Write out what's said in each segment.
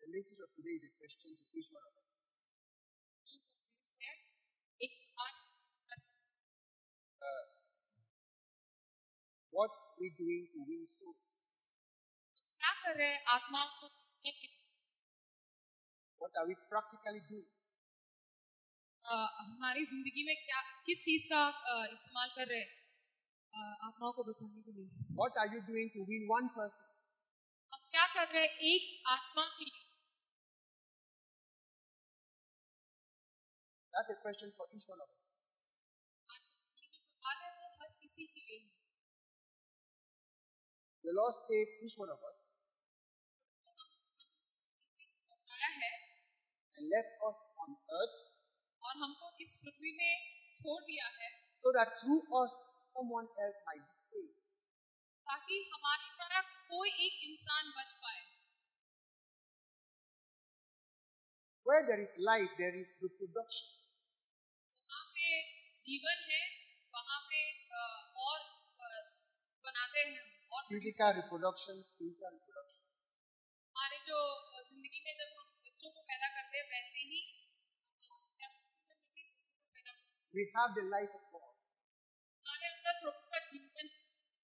The message of today is a question to each one of us. What are we doing to win souls? क्या कर रहे हैं आत्माओं को जीतने के लिए? What are we practically doing? हमारी जिंदगी में क्या किस चीज का इस्तेमाल कर रहे हैं आत्माओं को बचाने के लिए? What are you doing to win one person? हम क्या कर रहे हैं एक आत्मा के लिए? That's a question for each one of us. सवाल है वो हर किसी के लिए है। The Lord saved each one of us बताया है and left us on earth और हमको इस पृथ्वी में छोड़ दिया है so that through us someone else might be saved. ताकि हमारी तरह कोई एक इंसान बच पाए। Where there is life, there is reproduction. जहाँ पे जीवन है वहाँ पे और बनाते हैं और Physical reproduction, spiritual reproduction. हमारे जो जिंदगी में जब हम बच्चों को पैदा करते हैं वैसे ही We have the life of God. हमारे अंदर प्रभु का जीवन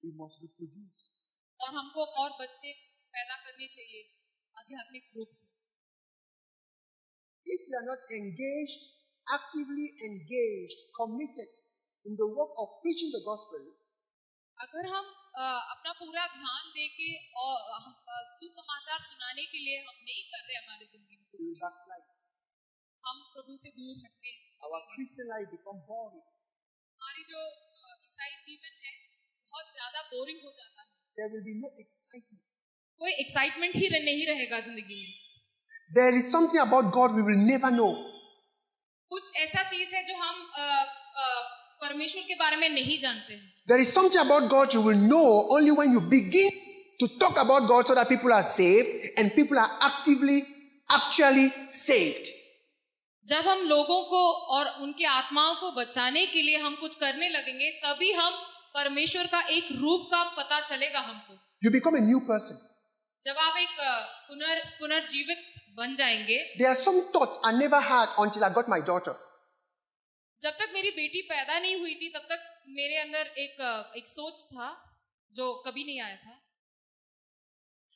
We must reproduce. और हमको और बच्चे पैदा करने चाहिए आध्यात्मिक रूप से। If we are not engaged, actively engaged, committed in the work of preaching the gospel, अगर हम अपना पूरा ध्यान देके और हम सुसमाचार सुनाने के लिए हम नहीं कर रहे हमारे जिंदगी में we will कुछ, backslide. हम प्रभु से दूर हटते Our Christian life become boring. हमारी जो ईसाई जीवन है बहुत ज्यादा बोरिंग हो जाता है। There will be no excitement. कोई एक्साइटमेंट ही नहीं रहेगा जिंदगी में। There is something about God we will never know. कुछ ऐसा चीज है जो हम परमेश्वर के बारे में नहीं जानते हैं। There is something about God you will know only when you begin to talk about God so that people are saved and people are actually saved. जब हम लोगों को और उनके आत्माओं को बचाने के लिए हम कुछ करने लगेंगे तभी हम परमेश्वर का एक रूप का पता चलेगा हमको। You become a new person. जब आप एक पुनर्जीवित बन जाएंगे। There are some thoughts I never had until I got my daughter. जब तक मेरी बेटी पैदा नहीं हुई थी तब तक मेरे अंदर एक सोच था जो कभी नहीं आया था।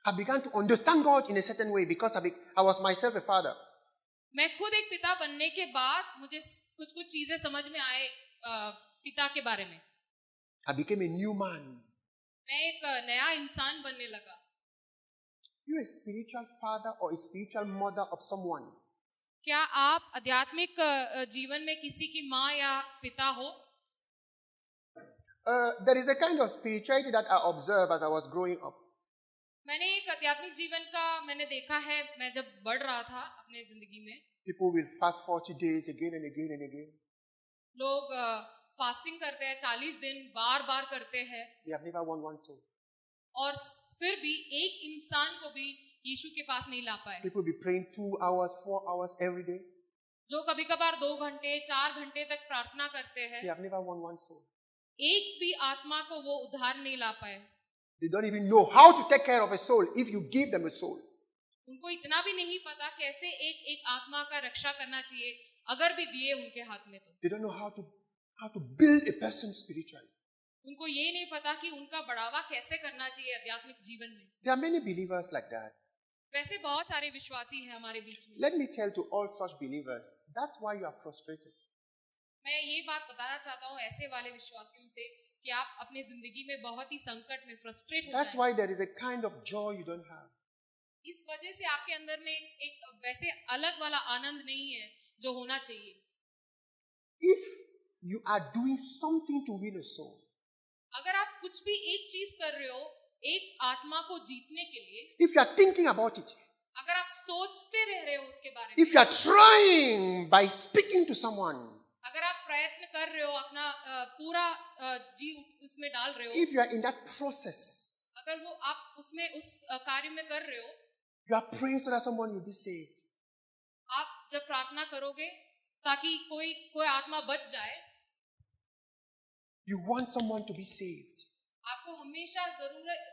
I began to understand God in a certain way because I was myself a father. मैं खुद एक पिता बनने के बाद मुझे कुछ चीजें समझ में आए पिता के बारे में। I became a new man. मैं एक नया इंसान बनने लगा। You're a spiritual father or a spiritual mother of someone. क्या आप आध्यात्मिक जीवन में किसी की माँ या पिता हो? There is a kind of spirituality that I observed as I was growing up. मैंने एक आध्यात्मिक जीवन का मैंने देखा है मैं जब बढ़ रहा था अपने जिंदगी में। People will fast 40 days again and again and again. लोग फास्टिंग करते हैं 40 दिन बार करते हैं। They have never won one soul. और फिर भी एक इंसान को भी यीशु के पास नहीं ला पाए। People will be praying 2 hours, 4 hours every day. जो कभी कभार 2 घंटे 4 घंटे तक प्रार्थना करते हैं। They have never won one soul. एक भी आत्मा को वो उद्धार नहीं ला पाए। They don't even know how to take care of a soul if you give them a soul. उनको इतना भी नहीं पता कैसे एक आत्मा का रक्षा करना चाहिए अगर भी दिए उनके हाथ में तो। They don't know how to build a person spiritually. उनको ये नहीं पता कि उनका बढ़ावा कैसे करना चाहिए आध्यात्मिक जीवन में। There are many believers like that. वैसे बहुत सारे विश्वासी हैं हमारे बीच में। Let me tell to all such believers, that's why you are frustrated. मैं ये बात बताना चाहता हूँ ऐसे वाले विश्वासियों से कि आप अपनी जिंदगी में बहुत ही संकट में फ्रस्ट्रेट हो That's जाएं। why there is a kind of joy you don't have. इस वजह से आपके अंदर में एक वैसे अलग वाला आनंद नहीं है जो होना चाहिए। If you are doing something to win a soul, अगर आप कुछ भी एक चीज कर रहे हो एक आत्मा को जीतने के लिए, if you are thinking about it, अगर आप सोचते रह रहे हो उसके बारे में, if you are trying by speaking to someone, अगर आप प्रयत्न कर रहे हो अपना पूरा जी उसमें डाल रहे हो, if you are in that process, अगर वो आप उसमें उस कार्य में कर रहे हो, you are praying so that someone will be saved. आप जब प्रार्थना करोगे ताकि कोई आत्मा बच जाए, You want someone to be saved. आपको हमेशा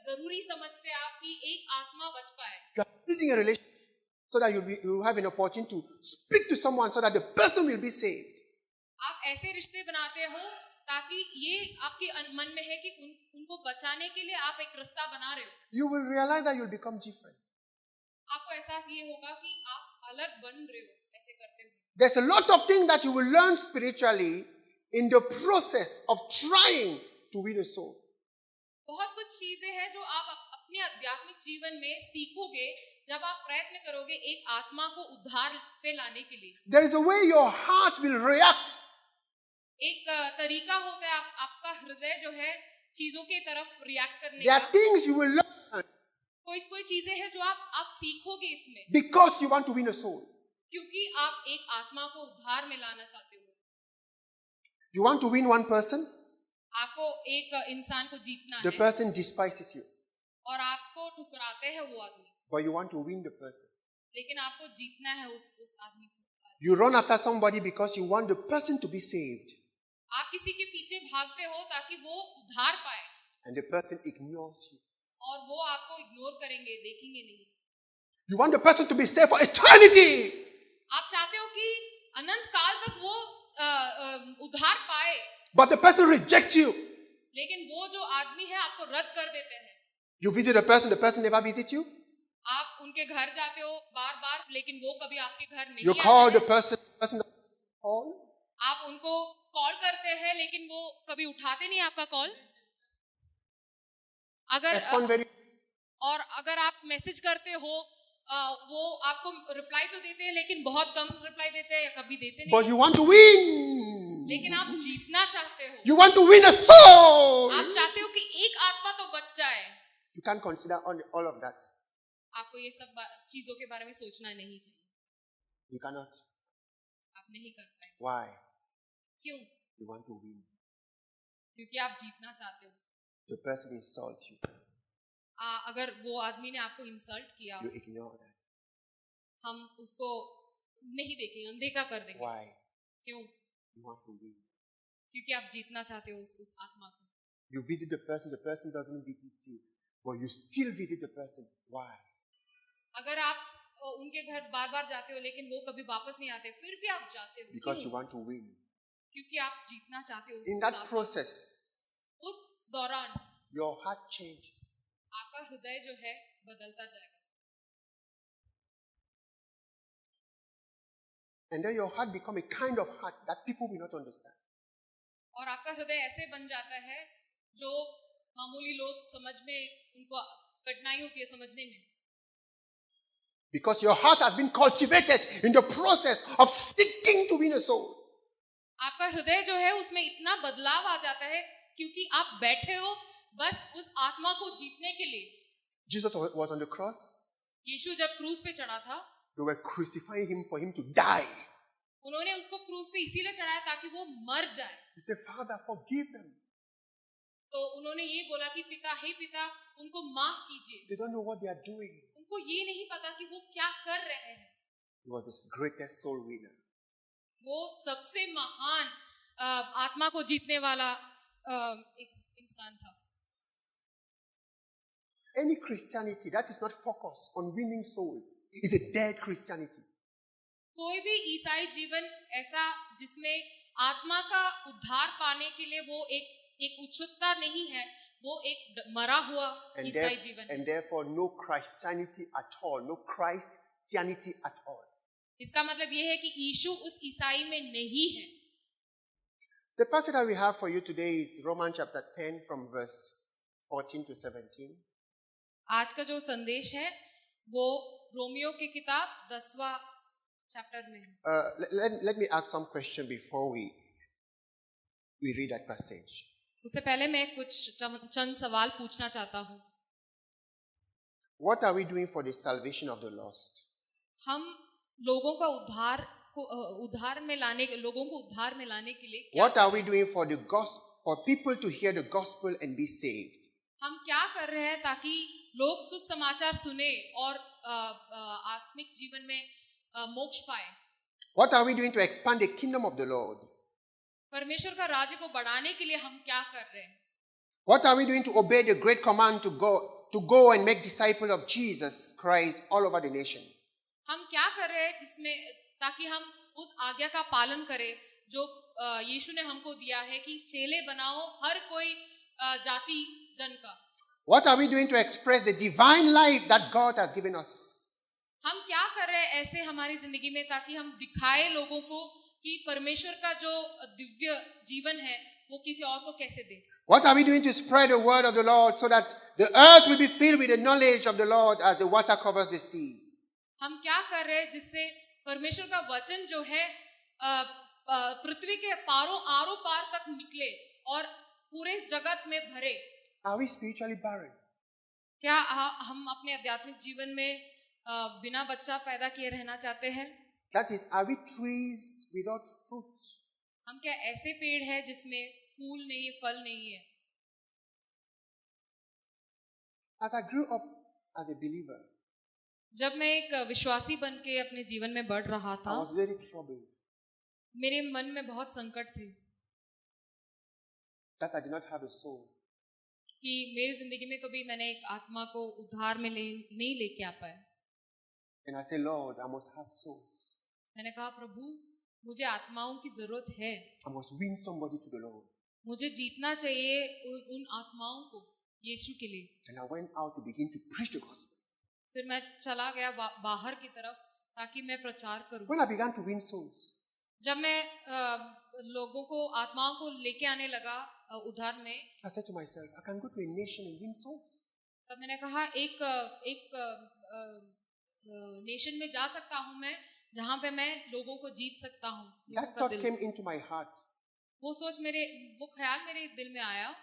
जरूरी समझते आप कि एक आत्मा बच पाए। You are building a relationship. so that you have an opportunity to speak to someone so that the person will be saved. आप ऐसे रिश्ते बनाते हो ताकि ये आपके मन में है कि उनको बचाने के लिए आप एक रास्ता बना रहे हो. You will realize that you'll become different. आपको एहसास ये होगा कि आप अलग बन रहे हो ऐसे करते हुए. There's a lot of things that you will learn spiritually in the process of trying to win a soul. बहुत कुछ चीजें हैं जो आप अपने आध्यात्मिक जीवन में सीखोगे जब आप प्रयत्न करोगे एक आत्मा को उद्धार पे लाने के लिए. There is a way your heart will react. एक तरीका होता है आपका हृदय जो है चीजों के तरफ रिएक्ट करने There का. are things you will learn कोई चीजें हैं जो आप सीखोगे इसमें because you want to win a soul. क्योंकि आप एक आत्मा को उद्धार में लाना चाहते हो. You want to win one person, आपको एक इंसान को जीतना the है person despises you, और आपको ठुकराते हैं वो आदमी, but you want to win the person. लेकिन आपको जीतना है उस आदमी को. You run after somebody because you want the person to be saved, आप किसी के पीछे भागते हो ताकि वो उद्धार पाए and the person ignores you. और वो आपको इग्नोर करेंगे, देखेंगे नहीं. You want the person to be saved for eternity, आप चाहते हो कि अनंत काल तक वो उद्धार पाए, but the person rejects you. लेकिन वो जो आदमी है आपको रद्द कर देते हैं. You visit a person, the person never visits you. आप उनके घर जाते हो बार बार, लेकिन वो कभी आपके घर नहीं You आते call हैं. the person doesn't call. आप उनको कॉल करते हैं लेकिन वो कभी उठाते नहीं आपका कॉल. Respond very. और अगर आप मैसेज करते हो वो आपको रिप्लाई तो देते हैं लेकिन बहुत कम रिप्लाई देते हैं या कभी देते नहीं. But you want to win. लेकिन आप जीतना चाहते हो. You want to win a soul. आप चाहते हो कि एक आत्मा तो बच जाए. You can't consider all of that. आपको ये सब चीजों के बारे में सोचना नहीं चाहिए. You cannot. आप नहीं कर पाए. Why? क्यों? You want to win. क्योंकि आप जीतना चाहते हो. The person insults you. अगर वो आदमी ने आपको इंसल्ट किया, You ignore that. हम उसको नहीं देखेंगे, अनदेखा कर देंगे. Why? क्यों? You want to win. क्योंकि आप जीतना चाहते हो उस आत्मा को. You visit the person doesn't visit you, but you still visit the person. Why? अगर आप उनके घर बार बार जाते हो लेकिन वो कभी वापस नहीं आते, फिर भी आप जाते हो. Because क्यों? you want to win. क्योंकि आप जीतना चाहते हो. In that process, उस दौरान your heart changes. आपका हृदय जो है बदलता जाएगा. And then your heart become a kind of heart that people will not understand. और आपका हृदय ऐसे बन जाता है जो मामूली लोग समझ में उनको कठिनाई होती है समझने में. Because your heart has been cultivated in the process of seeking to win a soul. आपका हृदय जो है उसमें इतना बदलाव आ जाता है क्योंकि आप बैठे हो बस उस आत्मा को जीतने के लिए. Jesus was on the cross. यीशु जब क्रूस पे चढ़ा था, They were crucifying him for him to die. उन्होंने उसको क्रूस पे इसीलिए चढ़ाया ताकि वो मर जाए. He said, Father, forgive them. तो उन्होंने ये बोला कि पिता, हे पिता, उनको माफ कीजिए. They don't know what they are doing. उनको ये नहीं पता कि वो क्या कर रहे हैं. He was the greatest soul winner. वो सबसे महान आत्मा को जीतने वाला एक इंसान था. Any Christianity that is not focused on winning souls is a dead Christianity. कोई भी ईसाई जीवन ऐसा जिसमें आत्मा का उद्धार पाने के लिए वो एक उत्सुकता नहीं है, वो एक मरा हुआ ईसाई जीवन. And therefore no Christianity at all, no Christianity at all. इसका मतलब ये है कि यीशु उस ईसाई में नहीं है. The passage that we have for you today is Romans chapter 10 from verse 14 to 17. आज का जो संदेश है वो रोमियो की किताब 10वां चैप्टर में है. Let me ask some question before we read that passage. उससे पहले मैं कुछ चंद सवाल पूछना चाहता हूँ. What are we doing for the salvation of the lost? हम लोगों का उद्धार में लाने के लिए What are we doing for the gospel, for people to hear the gospel and be saved? हम क्या कर रहे हैं ताकि लोग सुसमाचार सुने और आत्मिक जीवन में मोक्ष पाए? What are we doing to expand the kingdom of the Lord? परमेश्वर का राज्य को बढ़ाने के लिए हम क्या कर रहे हैं? What are we doing to obey the great command to go and make disciples of Jesus Christ all over the nation? हम क्या कर रहे हैं जिसमें ताकि हम उस आज्ञा का पालन करें जो यीशु ने हमको दिया है कि चेले बनाओ हर कोई जाति जन का. What are we doing to express the divine life that God has given us? हम क्या कर रहे हैं ऐसे हमारी जिंदगी में ताकि हम दिखाए लोगों को कि परमेश्वर का जो दिव्य जीवन है वो किसी और को कैसे दे. What are we doing to spread the word of the Lord so that the earth will be filled with the knowledge of the Lord as the water covers the sea? हम क्या कर रहे हैं जिससे परमेश्वर का वचन जो है पृथ्वी के आरों पार तक निकले और पूरे जगत में भरे. Are we spiritually barren? क्या हम अपने आध्यात्मिक जीवन में बिना बच्चा पैदा किए रहना चाहते हैं? That is, are we trees without fruit? हम क्या ऐसे पेड़ हैं जिसमें फूल नहीं, फल नहीं है? As I grew up as a believer, जब मैं एक विश्वासी बन के अपने जीवन में बढ़ रहा था, I was very troubled मेरे मन में बहुत संकट थे that I did not have a soul. कि मेरी जिंदगी में कभी मैंने एक आत्मा को उद्धार में नहीं लेके आ पाया. And I said, Lord, I must have souls. मैंने कहा प्रभु मुझे आत्माओं की जरूरत है. I must win somebody to the Lord. मुझे जीतना चाहिए उन आत्माओं को यीशु के लिए. And I went out to begin to preach the gospel. फिर मैं चला गया बाहर की तरफ ताकि मैं प्रचार करूं. When I began to win souls, जब मैं लोगों को आत्माओं को लेके आने लगा उद्धार में, I said to myself, I can go to a nation and win souls. तब मैंने कहा एक नेशन में जा सकता हूं मैं जहां पे मैं लोगों को जीत सकता हूं. That thought came into my heart वो ख्याल मेरे दिल में आया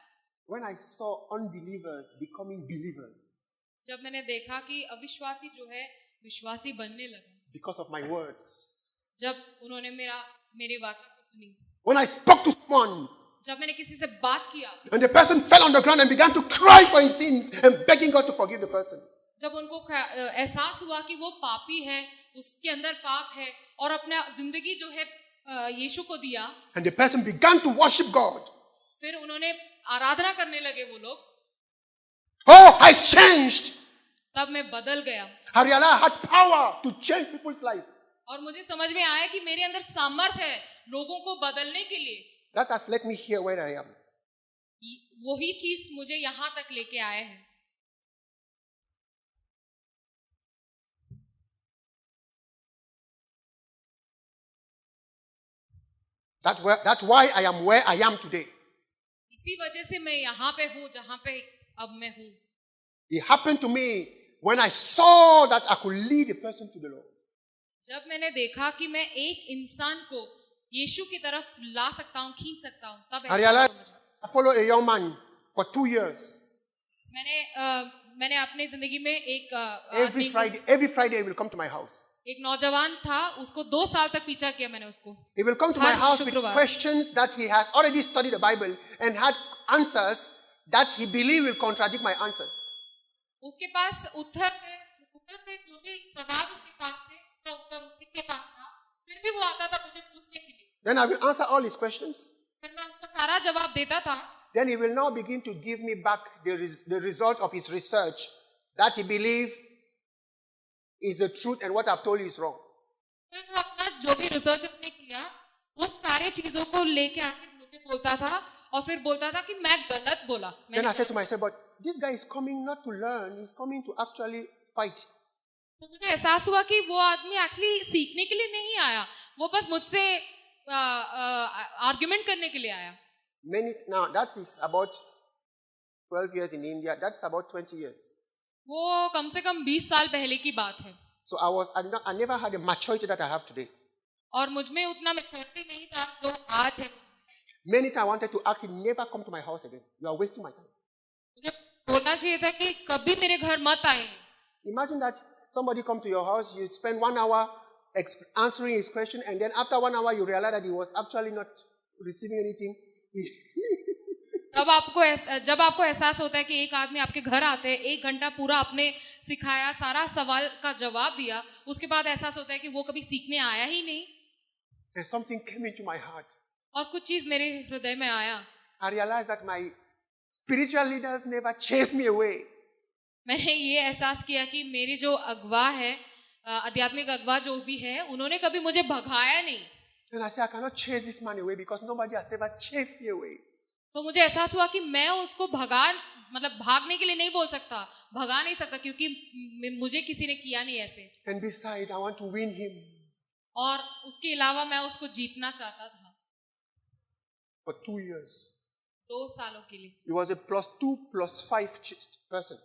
when I saw unbelievers becoming believers जब मैंने देखा कि अविश्वासी जो है विश्वासी बनने लगे because of my words. जब उन्होंने मेरे वाचा को सुनी. When I spoke to someone जब मैंने किसी से बात किया and the person fell on the ground and began to cry for his sins and begging God to forgive the person. जब उनको एहसास हुआ कि वो पापी है, उसके अंदर पाप है और अपना जिंदगी जो है यीशु को दिया, and the person began to worship God. फिर उन्होंने आराधना करने लगे वो लोग. Oh, I changed. तब मैं बदल गया. I realized I had power to change people's life. और मुझे समझ में आया कि मेरे अंदर सामर्थ्य है लोगों को बदलने के लिए. That has let me here where I am. वही चीज मुझे यहाँ तक लेके आए हैं. That's why I am where I am today. इसी वजह से मैं यहाँ पे हूँ जहाँ पे अब मैं हूँ. It happened to me when I saw that I could lead a person to the Lord. जब मैंने देखा कि मैं एक इंसान को यीशु की तरफ ला सकता हूँ, खींच सकता हूँ, तब I realized I followed a young man for 2 years. मैंने अपने जिंदगी में एक Every Friday he will come to my house. एक नौजवान था, उसको 2 साल तक पीछा किया मैंने उसको. He will come to my house with questions that he has already studied the Bible and had answers that he believes will contradict my answers. उसके पास उत्तर थे जो भी सवाल उसके पास थे, उसका उत्तर उसके पास था, फिर भी वो आता था मुझे पूछने के लिए. Then I will answer all his questions. फिर मैं उसका सारा जवाब देता था. Then he will now begin to give me back the result of his research that he believes is the truth and what I've told you is wrong. फिर वो अपना जो भी रिसर्च उसने किया वो सारी चीजों को लेके आके मुझे बोलता था और फिर बोलता था कि मैं गलत बोला. Then I said to myself, but this guy is coming not to learn, he's coming to actually fight. तो मुझे एहसास हुआ कि वो आदमी एक्चुअली सीखने के लिए नहीं आया, वो बस मुझसे आर्गुमेंट करने के लिए आया. Now that is about 12 years in India. That's about 20 years. वो कम से कम 20 साल पहले की बात है. So I never had the maturity that I have today. और मुझ में उतना मैच्योरिटी नहीं था जो आज है. Many times I wanted to ask him, never come to my house again. You are wasting my time. मुझे बोलना चाहिए था कि कभी मेरे घर मत आए. Imagine that somebody come to your house, you spend 1 hour answering his question, and then after 1 hour you realize that he was actually not receiving anything. जब आपको एहसास होता है कि एक आदमी आपके घर आते हैं, 1 घंटा पूरा आपने सिखाया, सारा सवाल का जवाब दिया, उसके बाद एहसास होता है कि वो कभी सीखने आया ही नहीं. And something came into my heart. और कुछ चीज मेरे हृदय में आया. I realized that my spiritual leaders never chased me away. मैंने ये एहसास किया कि मेरे जो अगुवा है आध्यात्मिक अगवा जो भी है, उन्होंने कभी मुझे भगाया नहीं. And I say, I cannot chase this man away because nobody has ever chased me away. तो मुझे एहसास हुआ कि मैं उसको मतलब भागने के लिए नहीं बोल सकता, भगा नहीं सकता, क्योंकि मुझे किसी ने किया नहीं ऐसे. And besides, I want to win him. और उसके अलावा मैं उसको जीतना चाहता था. For 2 years. 2 सालों के लिए. He was a +2+5 person.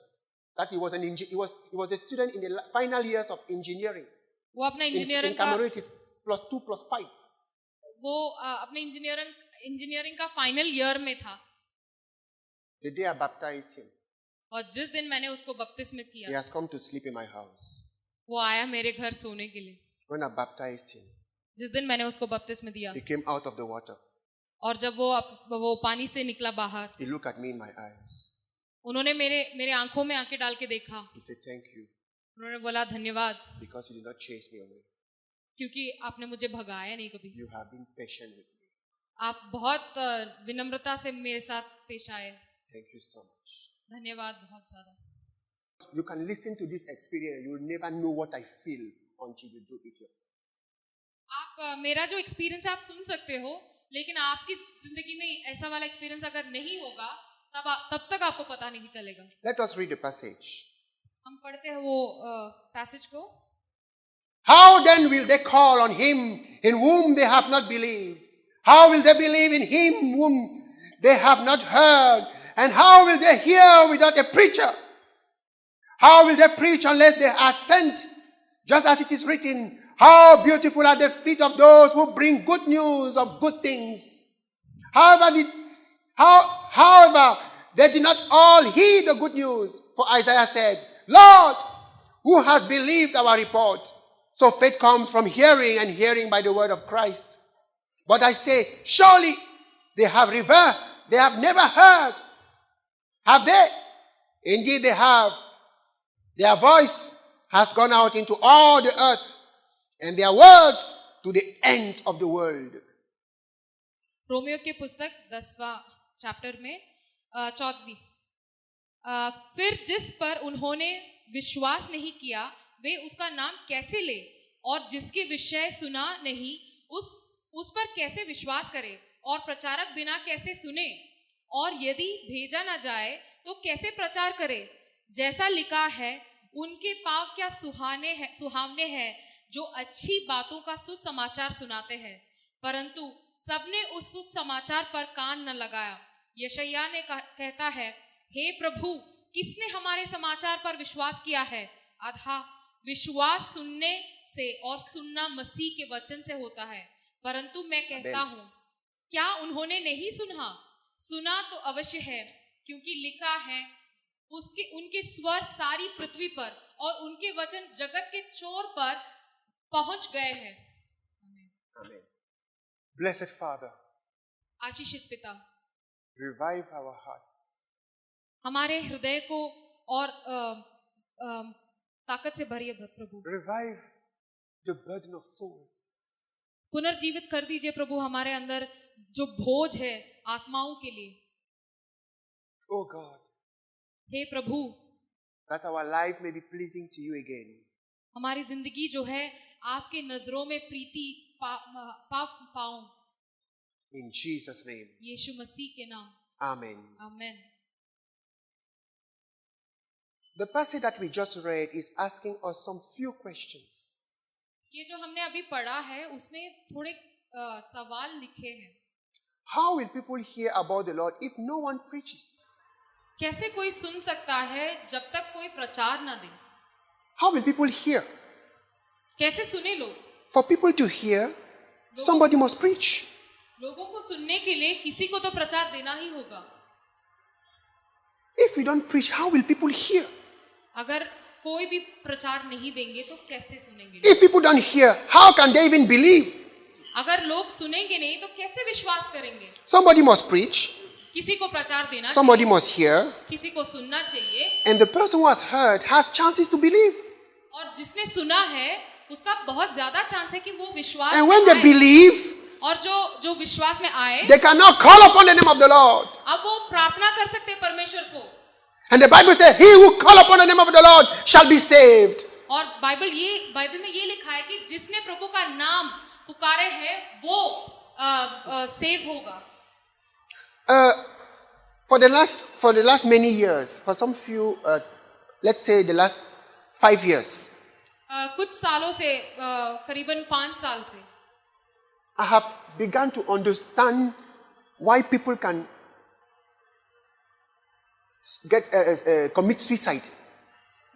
That he was a student in the final years of engineering. वो अपना in Cameroon it is +2+5. वो अपने इंजीनियरिंग का फाइनल ईयर में था. The day I baptized him, और जिस दिन मैंने उसको बपतिस्मा he किया, has come to sleep in my house. वो आया मेरे घर सोने के लिए. When I baptized him, जिस दिन मैंने उसको बपतिस्मा दिया, he came out of the water. और जब वो पानी से निकला बाहर, He looked at me in my eyes. उन्होंने मेरे आंखों में आंखें डाल के देखा. He said, "Thank you उन्होंने बोला धन्यवाद, because you did not chase me away. क्योंकि आपने मुझे भगाया नहीं कभी. You have been patient with me. आप बहुत विनम्रता से मेरे साथ पेश आए. Thank you so much." धन्यवाद बहुत ज्यादा. You can listen to this experience. You will never know what I feel until you do it yourself. आप मेरा जो एक्सपीरियंस है आप सुन सकते हो, लेकिन आपकी जिंदगी में ऐसा वाला एक्सपीरियंस अगर नहीं होगा तब तक आपको पता नहीं चलेगा. Let us read the passage. हम पढ़ते हैं वो पैसेज को. How then will they call on him in whom they have not believed? How will they believe in him whom they have not heard? And how will they hear without a preacher? How will they preach unless they are sent? Just as it is written, how beautiful are the feet of those who bring good news of good things. However, they did not all heed the good news. For Isaiah said, Lord, who has believed our report? So faith comes from hearing, and hearing by the word of Christ. But I say, surely they have never heard. Have they? Indeed they have. Their voice has gone out into all the earth, and their words to the ends of the world. Romeo की पुस्तक 10वां chapter में 14वीं. फिर जिस पर उन्होंने विश्वास नहीं किया वे उसका नाम कैसे ले, और जिसके विषय सुना नहीं उस पर कैसे विश्वास करे, और प्रचारक बिना कैसे सुने, और यदि भेजा न जाए तो कैसे प्रचार करे. जैसा लिखा है, उनके पाँव क्या सुहावने हैं जो अच्छी बातों का सुसमाचार सुनाते हैं, परंतु सबने उस सुसमाचार पर कान न लगाया. यशायाह ने कहता है, हे प्रभु, किसने हमारे समाचार पर विश्वास किया है? आधा विश्वास सुनने से और सुनना मसीह के वचन से होता है. परंतु मैं कहता हूँ, क्या उन्होंने नहीं सुना तो अवश्य है, क्योंकि लिखा है, उनके स्वर सारी पृथ्वी पर और उनके वचन जगत के छोर पर पहुंच गए हैं. Amen. Blessed Father, आशीषित पिता, revive our hearts. हमारे हृदय को और ताकत से भरिए प्रभु. Revive the burden of souls. पुनर्जीवित कर दीजिए प्रभु हमारे अंदर जो बोझ है आत्माओं के लिए. Oh God, hey Prabhu, that our life may be pleasing to you again. हमारी जिंदगी जो है आपके नजरों में प्रीति पाऊं. In Jesus' name. यीशु मसीह के नाम. Amen. Amen. The passage that we just read is asking us some few questions. ये जो हमने अभी पढ़ा है उसमें थोड़े सवाल लिखे हैं. How will people hear about the Lord if no one preaches? कैसे कोई सुन सकता है जब तक कोई प्रचार ना दे? How will people hear? कैसे सुने लोग? For people to hear, somebody must preach. लोगों को सुनने के लिए किसी को तो प्रचार देना ही होगा. If we don't preach, how will people hear? अगर कोई भी प्रचार नहीं देंगे तो कैसे सुनेंगे? If people don't hear, how can they even believe? अगर लोग सुनेंगे नहीं तो कैसे विश्वास करेंगे? Somebody must preach. किसी को प्रचार देना Somebody चाहिए. must hear. किसी को सुनना चाहिए. And the person who has heard has chances to believe. और जिसने सुना है उसका बहुत ज्यादा चांस है कि वो विश्वास And when में they आए. believe, और जो विश्वास में आए, they cannot call upon the name of the Lord. अब वो प्रार्थना कर सकते हैं परमेश्वर को. And the Bible says, he who call upon the name of the Lord shall be saved. और बाइबल में ये लिखा है कि जिसने प्रभु का नाम पुकारे है वो सेव होगा. For the last many years, for some few, let's say the last 5 years, कुछ सालों से करीबन 5 साल से I have begun to understand why people can commit suicide.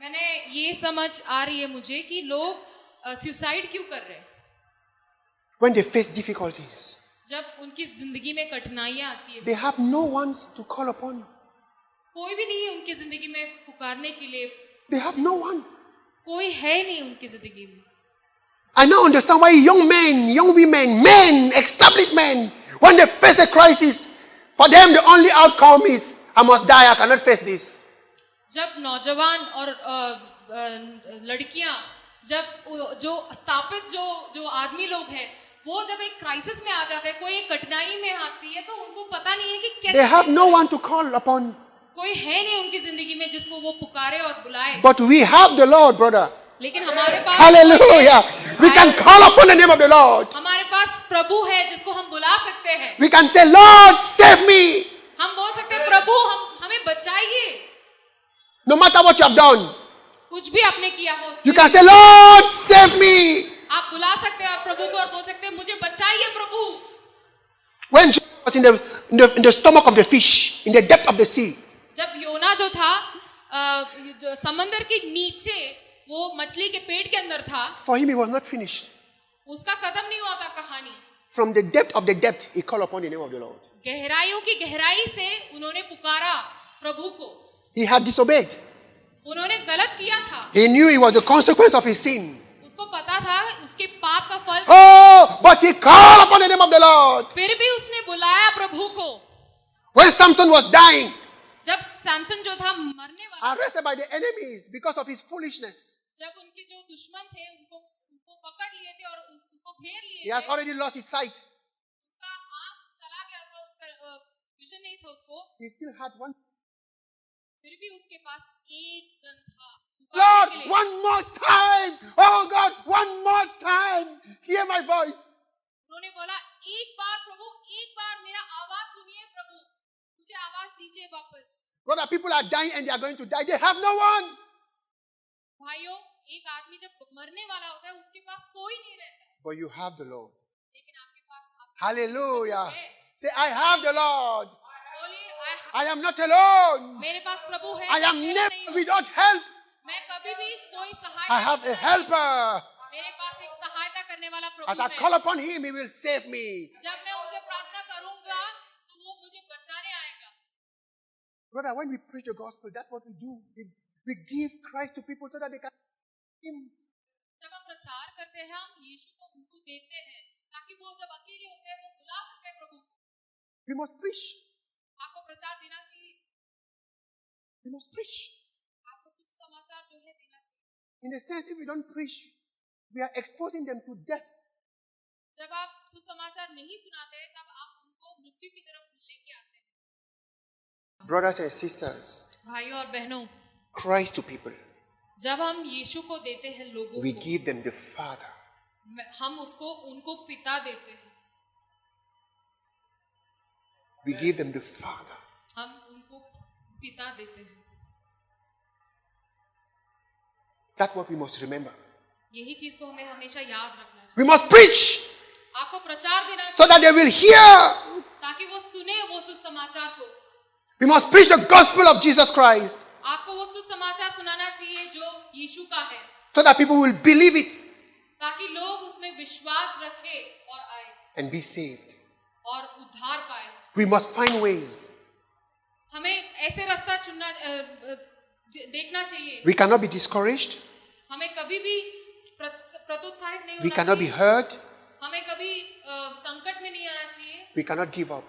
मैंने ये समझ आ रही है मुझे कि लोग सुसाइड क्यों कर रहे हैं When they face difficulties, जब उनकी जिंदगी में कठिनाइयां आती है. they have no one to call upon. कोई भी नहीं है उनकी जिंदगी में पुकारने के लिए. They have no one. कोई है नहीं उनकी जिंदगी में. I now understand why young men, young women, men, established men, when they face a crisis, for them the only outcome is, I must die, I cannot face this. जब नौजवान और लड़कियां जब जो स्थापित जो आदमी लोग हैं वो जब एक क्राइसिस में आ जाते हैं, कोई एक कठिनाई में आती है तो उनको पता नहीं है कि कैसे. They have no one to call upon. कोई है नहीं उनकी जिंदगी में जिसको वो पुकारे और बुलाए. But we have the Lord, brother. लेकिन हमारे पास Hallelujah. We can call upon the name of the Lord. हमारे पास प्रभु है जिसको हम बुला सकते हैं. We can say, Lord, save me. हम बोल सकते हैं प्रभु हमें बचाइए. No matter what you have done. कुछ भी आपने किया हो. You can say, Lord, save me. आप बुला सकते हैं और प्रभु को और बोल सकते हैं मुझे बचाइए प्रभु. When Jesus was in the stomach of the fish, in the depth of the sea, जब योना जो था जो समंदर के नीचे वो मछली के पेट के अंदर था, for him it was not finished. उसका खत्म नहीं हुआ था कहानी. From the depth of the depth, he called upon the name of the Lord. गहराइयों की गहराई से उन्होंने पुकारा प्रभु को. He had disobeyed. उन्होंने गलत किया था. He knew it was the consequence of his sin. उसको पता था उसके पाप का फल. Oh, but he called upon the name of the Lord. फिर भी उसने बुलाया प्रभु को. When Samson was dying, जब सैमसन जो था मरने वाला, arrested by the enemies because of his foolishness, जब उनके जो दुश्मन थे उनको पकड़ लिए थे और उसको घेर लिए he has थे. already lost his sight. उसका आंख चला गया था, उसका विजन नहीं था उसको. He still had one. फिर भी उसके पास एक जन था Lord, पुकारने के लिए. one more time. Oh God, one more time. Hear my voice. उन्होंने बोला एक बार प्रभु, एक बार मेरा आवाज सुनिए प्रभु, मुझे आवाज दीजिए वापस. Brother, people are dying and they are going to die. They have no one. भाइयों, एक आदमी जब मरने वाला होता है उसके पास कोई नहीं रहता है. But you have the Lord. लेकिन आपके पास Hallelujah. है. Say, I have the Lord. बोलिए I am not alone. मेरे पास प्रभु है. I am मैं never नहीं हूँ. without help. मैं कभी भी कोई सहायता I have नहीं a करता. helper. मेरे पास एक सहायता करने वाला As प्रभु I है. call upon him, he will save me. जब मैं उनसे प्रार्थना करूंगा तो वो मुझे बचाने आएगा. Brother, when we preach the gospel, that's what we do. We give Christ to people so that they can him. जब हम प्रचार करते हैं हम यीशु को उनको देते हैं ताकि वो जब अकेले होते हैं वो बुला सकते हैं प्रभु को. We must preach. आपको प्रचार देना चाहिए. We must preach. आपको शुभ समाचार जो है देना चाहिए. In a sense, if we don't preach, we are exposing them to death. जब आप सुसमाचार नहीं सुनाते हैं तब आप उनको मृत्यु की तरफ लेके आते हैं. Brothers and sisters, भाइयों और बहनों, Christ to people. जब हम यीशु को देते हैं लोगों We को, give them the Father. हम उनको पिता देते हैं. We give them the Father. हम उनको पिता देते हैं. That's what we must remember. यही चीज को हमें हमेशा याद रखना चाहिए. We must preach आपको प्रचार देना so चाहिए that they will hear. ताकि वो सुने वो सुसमाचार को. We must preach the gospel of Jesus Christ आपको वो सुसमाचार सुनाना चाहिए जो यीशु का है so that people will believe it ताकि लोग उसमें विश्वास रखें और आए and be saved. और उद्धार पाए. We must find ways. हमें ऐसे रास्ता चुनना देखना चाहिए. We cannot be discouraged. हमें कभी भी प्रतोत्साहित नहीं We होना cannot be चाहिए. hurt. हमें कभी संकट में नहीं आना चाहिए. We cannot give up.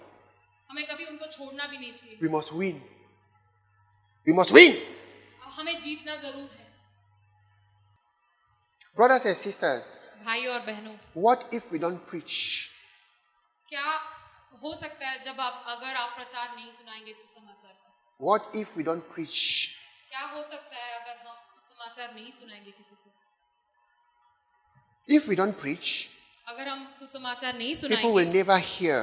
हमें कभी उनको छोड़ना भी नहीं चाहिए. We must win. We must win. हमें जीतना जरूर है. Brothers and sisters, भाइयों और बहनों, what if we don't preach? क्या हो सकता है अगर आप प्रचार नहीं सुनाएंगे सुसमाचार का? What if we don't preach क्या हो सकता है अगर हम सुसमाचार नहीं सुनाएंगे किसी को? If we don't preach, अगर हम सुसमाचार नहीं people सुनाएंगे, will never hear.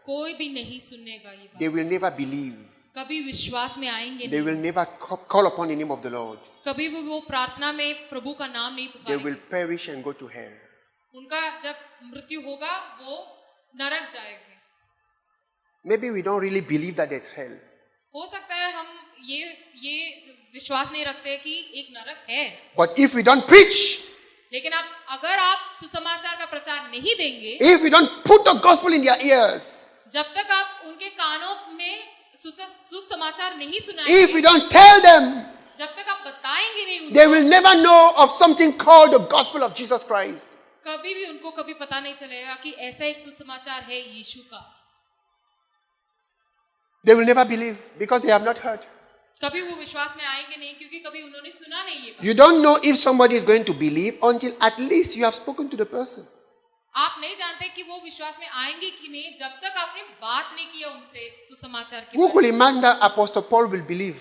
कोई भी नहीं सुनेगा ये They बात, will never believe. कभी विश्वास में आएंगे They नहीं, will never call upon the name of the Lord. कभी भी वो प्रार्थना में प्रभु का नाम नहीं They पुकारेंगे। will perish and go to hell. उनका जब मृत्यु होगा वो नरक जाएंगे। Maybe we don't really believe that there's hell. हो सकता है हम ये विश्वास नहीं रखते कि एक नरक है, But if we don't preach, लेकिन अगर आप सुसमाचार का प्रचार नहीं देंगे, if we don't put the gospel in their ears, जब तक आप उनके कानों में सुसमाचार नहीं if सुनाएंगे, we don't tell them, जब तक आप बताएंगे नहीं उनको, they will never know of something called the gospel of Jesus Christ. कभी भी उनको कभी पता नहीं चलेगा कि ऐसा एक सुसमाचार है यीशु का। They will never believe because they have not heard. कभी वो विश्वास में आएंगे नहीं क्योंकि कभी उन्होंने सुना नहीं ये बात। You don't know if somebody is going to believe until at least you have spoken to the person. आप नहीं जानते कि वो विश्वास में आएंगे कि नहीं जब तक आपने बात नहीं किया उनसे सुसमाचार के Who बारे could imagine that Apostle Paul will believe?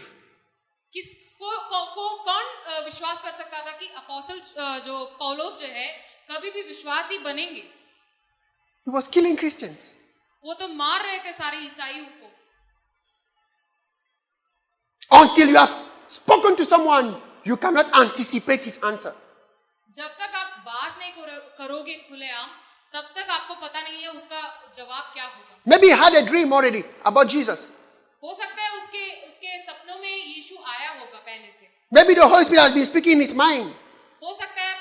में। कौन विश्वास कर सकता था कि अपोस्टल जो पौलुस जो है कभी भी विश्वासी बनेंगे? He was killing Christians. वो तो मार रहे थे सारे ईसाइयों को। Until you have spoken to someone, you cannot anticipate his answer. जब तक आप बात नहीं करोगे खुलेआम, तब तक आपको पता नहीं है उसका जवाब क्या होगा। Maybe he had a dream already about Jesus. हो सकता है उसके सपनों में यीशु आया होगा पहले से। Maybe the Holy Spirit has been speaking in his mind. हो सकता है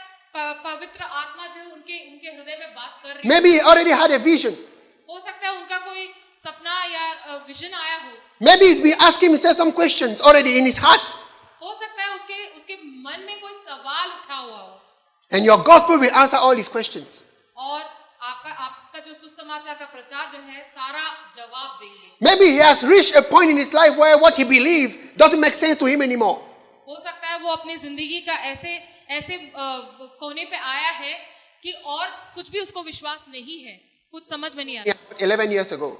पवित्र आत्मा जो है उनके हृदय में बात कर रही है। Maybe he already had a vision. हो सकता है उनका कोई सपना या विजन आया हो। Maybe he's been asking himself some questions already in his heart. हो सकता है उसके मन में कोई सवाल उठा हुआ हो। And your gospel will answer all these questions. और आपका जो सुसमाचार का प्रचार जो है सारा जवाब देंगे। Maybe he has reached a point in his life where what he believed doesn't make sense to him anymore. हो सकता है वो अपनी जिंदगी का ऐसे कोने पे आया है कि और कुछ भी उसको विश्वास नहीं है, कुछ समझ में नहीं आ रहा। 11 years ago.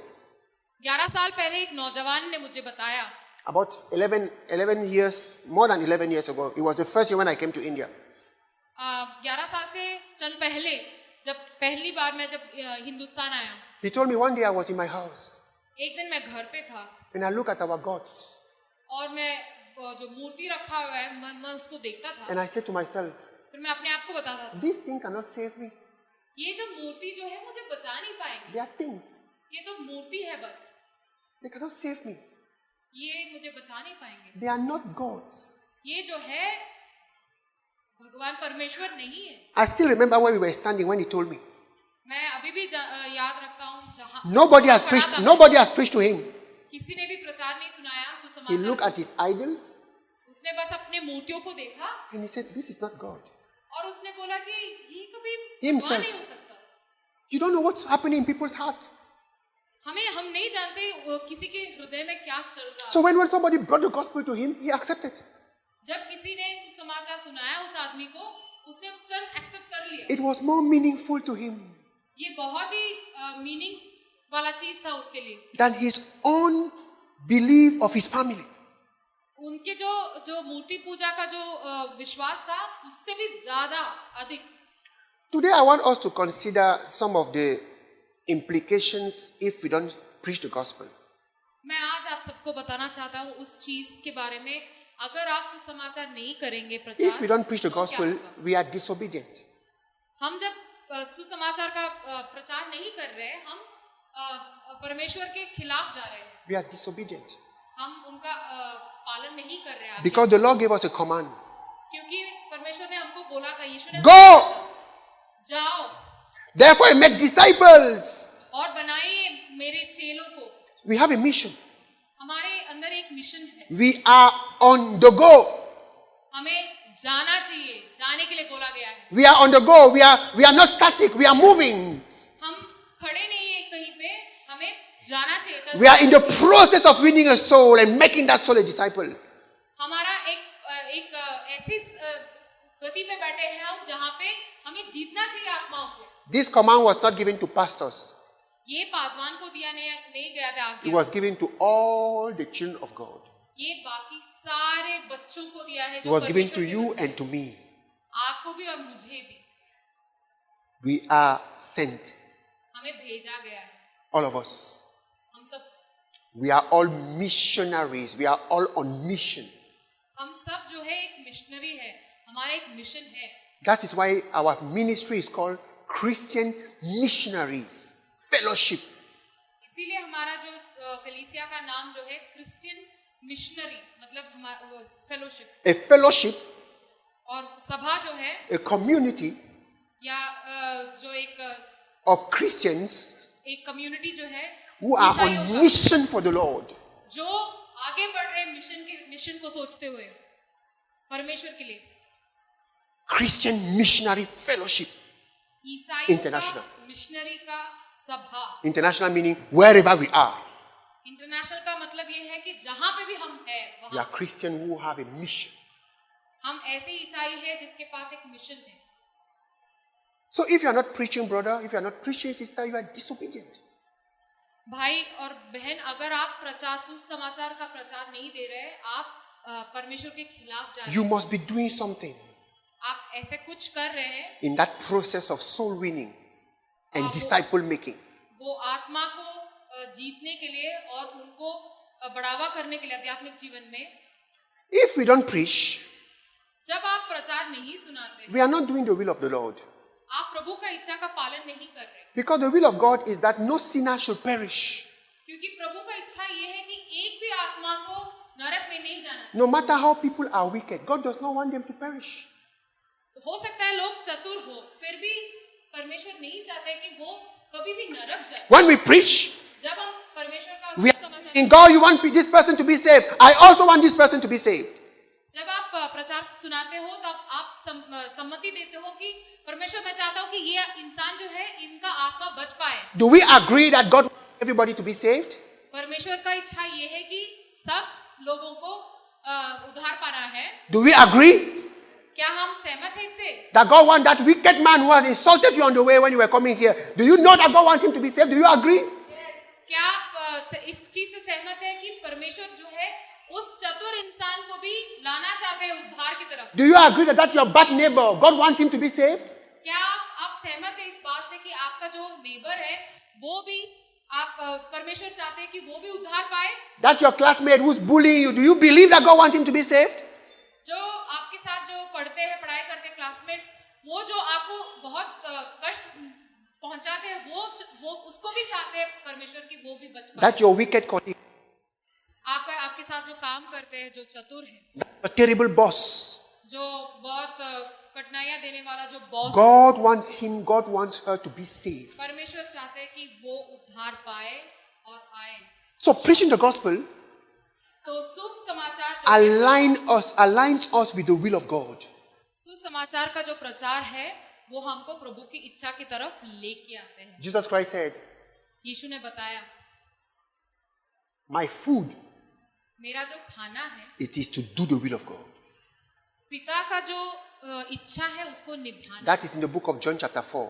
11 साल पहले एक नौजवान ने मुझे बताया। About 11 years, more than 11 years ago. It was the first year when I came to India. 11 साल से चंद पहले जब पहली बार मैं जब हिंदुस्तान आया, He told me one day I was in my house एक दिन मैं घर पे था and I look at our gods और मैं जो मूर्ति रखा हुआ है मैं उसको देखता था। and I said to myself, फिर मैं अपने आप को बताता था this thing cannot save me. ये जो मूर्ति जो है मुझे बचा नहीं पाएंगे, They are things. ये तो मूर्ति है बस, They cannot save me. ये मुझे बचा नहीं पाएंगे। They are not gods. ये जो है भगवान परमेश्वर नहीं है। I still remember where we were standing when he told me. मैं अभी भी याद रखता हूँ जहाँ Nobody has preached to him. किसी ने भी प्रचार नहीं सुनाया He सुसमाचार। looked at his idols उसने बस अपने मूर्तियों को देखा and he said, this is not God. और उसने बोला कि ये कभी Himself. भगवान नहीं हो सकता। You don't know what's happening in people's hearts. हम नहीं जानते किसी के हृदय में क्या चल रहा है। So when somebody brought the gospel to him, he accepted. जब किसी ने सुसमाचार सुनाया उस आदमी को, उसने चंद एक्सेप्ट कर लिया। It was more meaningful to him ये बहुत ही मीनिंग वाला चीज था उसके लिए than his own belief of his family. उनके जो मूर्ति पूजा का जो विश्वास था उससे भी ज्यादा अधिक। Today I want us to consider some of the implications if we don't preach the gospel. मैं आज आप सबको बताना चाहता हूँ उस चीज के बारे में, अगर आप सुसमाचार नहीं करेंगे प्रचार, If we don't preach the तो क्या gospel, होगा? we are disobedient. हम जब सुसमाचार का प्रचार नहीं कर रहे, हम परमेश्वर के खिलाफ जा रहे हैं। We are disobedient. हम उनका पालन नहीं कर रहे हैं। Because the Lord gave us a command. क्योंकि परमेश्वर ने हमको बोला था, यीशु ने Go! जाओ Therefore, make disciples. और बनाइए मेरे चेलों को। We have a mission. हमारे अंदर एक मिशन है, We are on the go. हमें जाना चाहिए, जाने के लिए बोला गया है। We are on the go. We are not static. We are moving. हम खड़े नहीं है कहीं पे, हमें जाना चाहिए, चलना We are in the चाहिए। process of winning a soul and making that soul a disciple. हमारा एक ऐसी गति में बैठे हैं हम जहाँ पे हमें जीतना चाहिए आत्माओं को। This command was not given to pastors. ये पासवान को दिया नहीं गया था It आज्ञा, was given to all the children of God. ये बाकी सारे बच्चों को दिया है It जो was given परमेश्वर to के you बच्चे and to me. हैं। आपको भी और मुझे भी We are sent, हमें भेजा गया है। all of us. हम सब We are all missionaries. We are all on mission. हम सब जो है एक मिशनरी है, हमारा एक मिशन है। That is why our ministry is called Christian Missionaries Fellowship. इसीलिए हमारा जो कलीसिया का नाम जो है क्रिश्चियन मिशनरी मतलब हमारा फेलोशिप। A fellowship, और सभा जो है a community या जो एक of Christians एक कम्युनिटी जो है who are ईसाइयों on का, mission for the Lord. जो आगे बढ़ रहे मिशन को सोचते हुए परमेश्वर के लिए। Christian Missionary Fellowship. ईसाइयों International. का मिशनरी का सभा। International meaning wherever we are. International का मतलब ये है कि जहां पे भी हम हैं We वहां are Christians who have a mission. हम ऐसे ईसाई हैं जिसके पास एक मिशन है। So if you are not preaching, brother, if you are not preaching, sister, you are disobedient. भाई और बहन, अगर आप प्रचार सुसमाचार का प्रचार नहीं दे रहे, आप परमेश्वर के खिलाफ जा रहे You हैं। must be doing something आप ऐसे कुछ कर रहे हैं in that process of soul winning and disciple making. वो आत्मा को जीतने के लिए और उनको बढ़ावा करने के लिए आध्यात्मिक जीवन में। If we don't preach, जब आप प्रचार नहीं सुनाते, we are not doing the will of the Lord. आप प्रभु का इच्छा का पालन नहीं कर रहे, Because the will of God is that no sinner should perish. क्योंकि प्रभु का इच्छा ये है कि एक भी आत्मा को नरक में नहीं जाना चाहिए। No matter how people are wicked, God does not want them to perish. तो हो सकता है लोग चतुर हो, फिर भी परमेश्वर नहीं चाहते कि वो कभी भी नरक जाए। When we preach, जब हम परमेश्वर का we are सुसमाचार, saying, God, you want this person to be saved. I also want this person to be saved. जब आप प्रचार सुनाते हो तब आप सम्मति देते हो कि परमेश्वर, मैं चाहता हूँ कि ये इंसान जो है इनका आत्मा बच पाए। Do we agree that God wants everybody to be saved? परमेश्वर का इच्छा ये है कि सब लोगों को उद्धार पाना है। Do we agree क्या हम सहमत हैं इससे? that God wants that wicked man who has insulted you on the way when you were coming here? Do you know that God wants him to be saved? Do you agree? क्या आप इस चीज से सहमत है कि परमेश्वर जो है उस चतुर इंसान को भी लाना चाहते हैं उद्धार की तरफ? Do you agree that your bad neighbor, God wants him to be saved? क्या आप सहमत हैं इस बात से कि आपका जो नेबर है वो भी आप परमेश्वर चाहते हैं कि वो भी उद्धार पाए? That your classmate who's bullying you, do you believe that God wants him to be saved? जो आपके साथ जो पढ़ते हैं, पढ़ाई करते हैं, क्लासमेट, वो जो आपको बहुत कष्ट पहुंचाते हैं, वो उसको भी चाहते हैं परमेश्वर की वो भी बच पाए। That your wicked colleague, आपके साथ जो काम करते हैं, जो चतुर है, a terrible boss, जो बहुत कठिनाइयां देने वाला जो boss, God wants him, God wants her to be saved. परमेश्वर चाहते हैं कि वो उद्धार पाए और आए। So preaching the gospel तो सुसमाचार जो aligns us with the will of God. सुसमाचार का जो प्रचार है वो हमको प्रभु की इच्छा की तरफ लेके आते हैं। Jesus Christ said, यीशु ने बताया, my food, मेरा जो खाना है, it is to do the will of God. पिता का जो इच्छा है उसको निभाना। That is in the book of John chapter 4.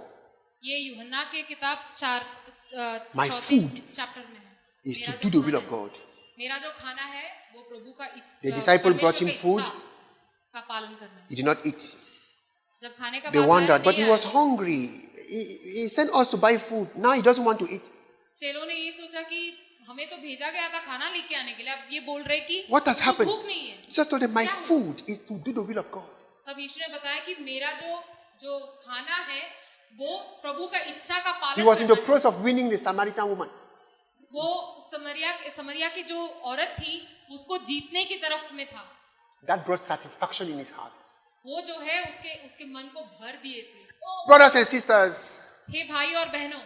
ये यूहन्ना के किताब My चौथे food चैप्टर में है। Is मेरा to जो do the will खाना of है, God. मेरा जो खाना है वो प्रभु का The disciple brought परमेश्वर him की food. इच्छा का पालन करना है। He did not eat. जब खाने का They बात आया, wondered, but नहीं he was आया। hungry. He sent us to buy food. Now he doesn't want to eat. चेलों ने ये सोचा कि हमें तो भेजा गया था खाना लेके आने के लिए, अब ये बोल रहे कि What has उनको happened? भूख नहीं है। Jesus told them, my क्या हुआ? food is to do the will of God. तब यीशु ने बताया कि मेरा जो खाना है वो प्रभु का इच्छा का पालन He was in the करना है। process of winning the Samaritan woman. वो समरिया की जो औरत थी उसको जीतने की तरफ में था। That brought satisfaction in his heart. वो जो है उसके मन को भर दिए थे। Brothers and sisters, हे भाई और बहनों,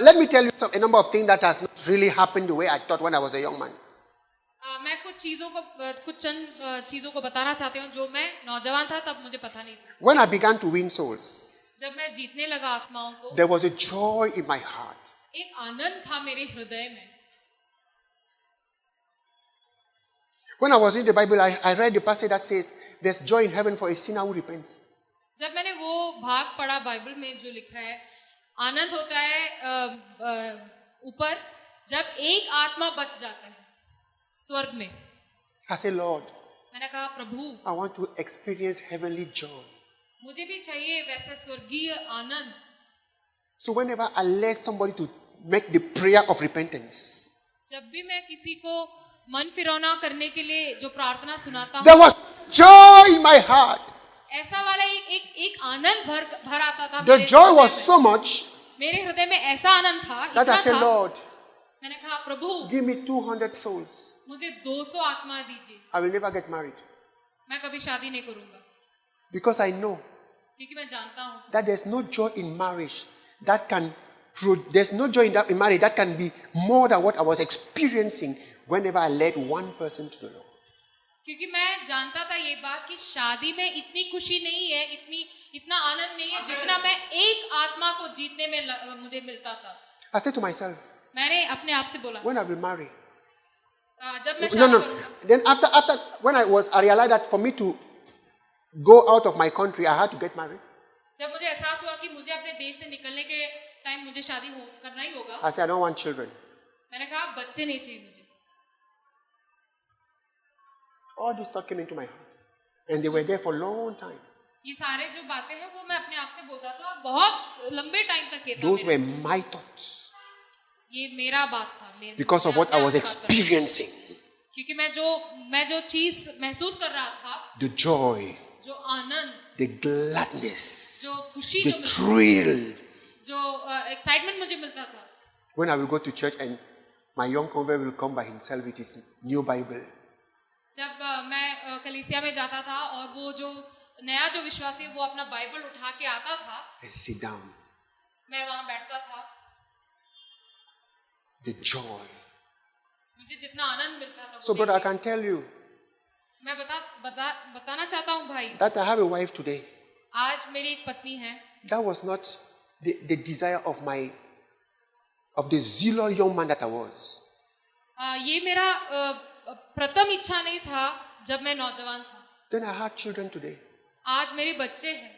let me tell you a number of things that has not really happened the way I thought when I was a young man. मैं कुछ चंद चीजों को बताना चाहती हूँ जो मैं नौजवान था तब मुझे पता नहीं था। When I began to win souls, जब मैं जीतने लगा आत्माओं को, there was a joy in my heart. एक आनंद था मेरे हृदय में। When I was in the Bible, I read the passage that says, there's joy in heaven for a sinner who repents. जब मैंने वो भाग पढ़ा बाइबल में जो लिखा है, आनंद होता है ऊपर जब एक आत्मा बच जाता है स्वर्ग में। I say, Lord, मैंने कहा प्रभु I want to experience heavenly joy. मुझे भी चाहिए वैसे स्वर्गीय आनंद. So whenever I led somebody to make the prayer of repentance, जब भी मैं किसी को मन फिरौना करने के लिए जो प्रार्थना सुनाता there हूँ, was joy in my heart. ऐसा वाला एक आनंद भर आता था. The joy was so much मेरे हृदय में ऐसा आनंद था, that I इतना said, था. Lord, मैंने कहा प्रभु give me 200 souls. मुझे 200 आत्माएं दीजिए. I will never get married. मैं कभी शादी नहीं करूंगा. Because I know क्योंकि मैं जानता हूँ that there's no joy in marriage that can there's no joy in marriage that can be more than what I was experiencing whenever I led one person to the Lord. क्योंकि मैं जानता था ये बात कि शादी में इतनी खुशी नहीं है, इतना आनंद नहीं है जितना मैं एक आत्मा को जीतने में मुझे मिलता था. I said to myself, मैंने अपने आप से बोला when I will marry, जब मैं no, शादी no. करूंगा. Then after when I realized that for me to go out of my country, I had to get married. जब मुझे एहसास हुआ कि मुझे अपने देश से निकलने के टाइम मुझे शादी करना ही होगा. I said, I don't want children. मैंने कहा बच्चे नहीं चाहिए मुझे. All this thought came into my heart, and they were there for a long time. ये सारे जो बातें हैं वो मैं अपने आप से बोलता था और बहुत लंबे टाइम तक ये था. Those were my thoughts ये मेरा बात था. because of what I was experiencing. क्योंकि मैं जो चीज महसूस कर रहा था, The joy, जो आनंद, the gladness, जो खुशी, the thrill. जो एक्साइटमेंट मुझे मिलता था. When I will go to church and my young convert will come by himself with his new Bible. जब मैं कलीसिया में जाता था और वो जो नया जो विश्वासी वो अपना बाइबल उठा के आता था, And sit down. मैं वहां बैठता था. The joy. मुझे जितना आनंद मिलता था. So, brother, I can tell you मैं बताना चाहता हूँ भाई, that I have a wife today. आज मेरी एक पत्नी है. That was not the desire of the zealous young man that I was. ये मेरा प्रथम इच्छा नहीं था जब मैं नौजवान था. Then I had children today. आज मेरे बच्चे हैं.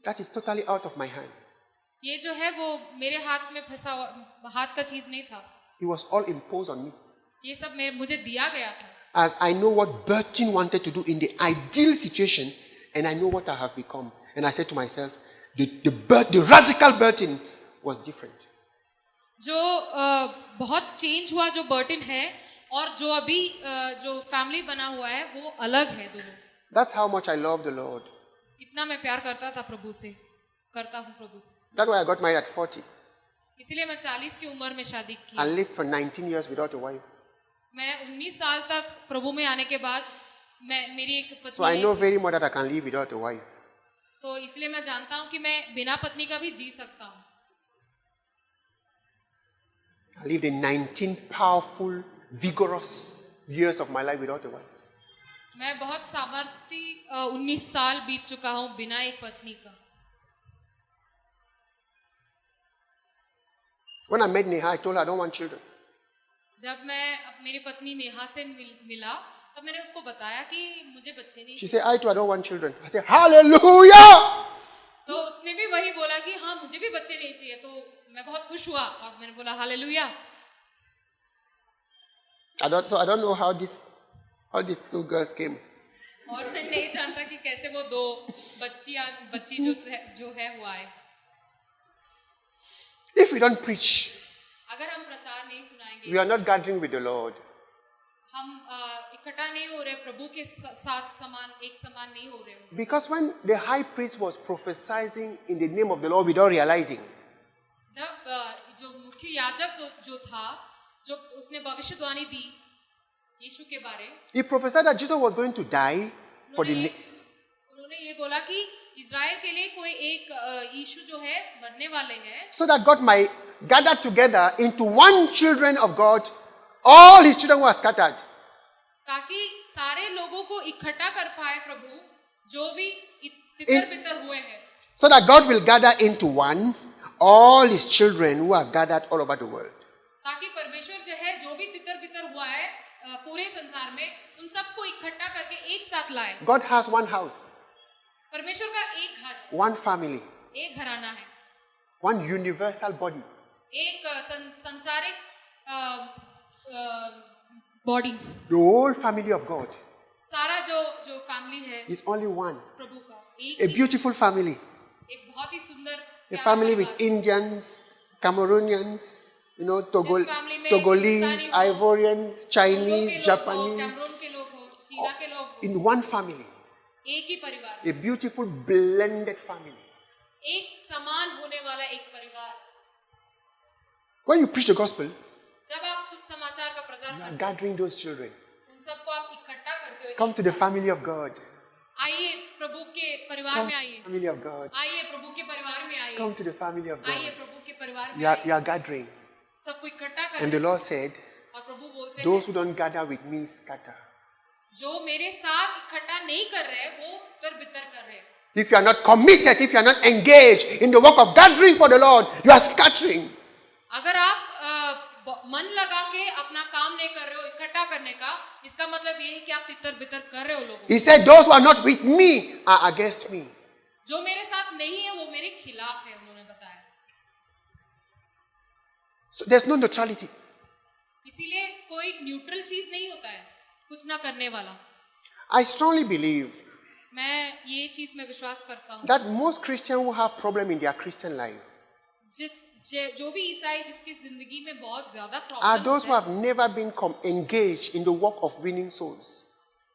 That is totally out of my hand. ये जो है वो मेरे हाथ में फंसा हाथ का चीज नहीं था. It was all imposed on me. ये सब मुझे दिया गया था. As I know what Bertin wanted to do in the ideal situation, and I know what I have become. And I said to myself, the radical Bertin was different. जो बहुत change हुआ जो बर्टन है और जो अभी जो family बना हुआ है वो अलग है दोनों. That's how much I love the Lord. इतना मैं प्यार करता था प्रभु से, करता हूँ प्रभु से. That's why I got married at 40. इसीलिए मैं 40 की उम्र में शादी की. I lived for 19 years without a wife. मैं 19 साल तक प्रभु में आने के बाद मेरी एक पत्नी. So I know very much that I can live without a wife. तो इसलिए मैं जानता हूँ कि मैं बिना पत्नी का भी जी सकता हूँ. I lived in 19 powerful, vigorous years of my life without a wife. मैं बहुत सामर्थी 19 साल बीत चुका हूँ बिना एक पत्नी का. When I met Neha, I told her I don't want children. जब मैं मेरी पत्नी नेहा से मिला तब मैंने उसको बताया कि मुझे बच्चे नहीं. She said, I too, I don't want children. I said, Hallelujah! तो उसने भी वही बोला कि हाँ मुझे भी बच्चे नहीं चाहिए. तो मैं बहुत खुश हुआ और मैंने बोला hallelujah. I don't know how these two girls came. और मैं नहीं जानता कि कैसे वो दो बच्ची जो है वो आए. If we don't preach, अगर हम प्रचार नहीं सुनाएंगे, we are not gathering with the Lord. हम इकट्ठा नहीं हो रहे प्रभु के साथ एक समान नहीं हो रहे. Because when the high priest was prophesying in the name of the Lord without realizing, जब जो मुख्य याजक जो था जो उसने भविष्यवाणी दी यीशु के बारे, he prophesied that Jesus was going to die for the उन्होंने ये बोला कि इज़राइल के लिए कोई एक यीशु जो है मरने वाले हैं, so that God might gather together into one children of God, all his children who are scattered. ताकि सारे लोगों को इकट्ठा कर पाए प्रभु जो भी तितर-बितर हुए हैं. So that God will gather into one all his children who are gathered all over the world. ताकि परमेश्वर जो है जो भी तितर-बितर हुआ है पूरे संसार में उन सबको इकट्ठा करके एक साथ लाए. God has one house, परमेश्वर का एक घर, one family, एक घराना है, one universal body. एक संसारिक body, The whole family of God सारा जो जो फैमिली है is only one. प्रभु का, A beautiful family. एक बहुत ही सुंदर A प्यारा family with परिवार। Indians, Cameroonians, जिस family में Togolese, हिंदुस्तानी हो, Ivorians, टोगो Chinese, के लोग हो, Japanese, कैमरून के लोग हो, शीला के लोग हो, in one family. एक ही परिवार, A beautiful blended family. एक समान होने वाला एक परिवार। When you preach the gospel, जब आप शुभ समाचार का प्रचार you are करते gathering those children. हो, उन सबको आप इकट्ठा करते हो। Come to the family of God. आइए प्रभु के परिवार Come में to आइए, the family of God. आइए प्रभु के परिवार में आइए, Come to the family of आइए God. प्रभु के परिवार में You are आइए। gathering. सबको इकट्ठा And the करें। Lord said, और प्रभु बोलते those हैं, who don't gather with me scatter. जो मेरे साथ इकट्ठा नहीं कर रहे वो तर बितर कर रहे हैं। If you are not committed, if you are not engaged in the work of gathering for the Lord, you are scattering. अगर आप मन लगा के अपना काम नहीं कर रहे हो इकट्ठा करने का, इसका मतलब ये है कि आप तितर बितर कर रहे हो लोगों। He said, those who are not with me are against me. जो मेरे साथ नहीं है वो मेरे खिलाफ है, उन्होंने बताया। So there's no neutrality. इसीलिए कोई न्यूट्रल चीज नहीं होता है, कुछ ना करने वाला। I strongly believe मैं ये चीज में विश्वास करता हूँ that most Christians who have problem in their Christian life जो भी ईसाई जिसकी जिंदगी में बहुत ज्यादा are प्रॉब्लम those who है, have never been engaged in the work of winning souls.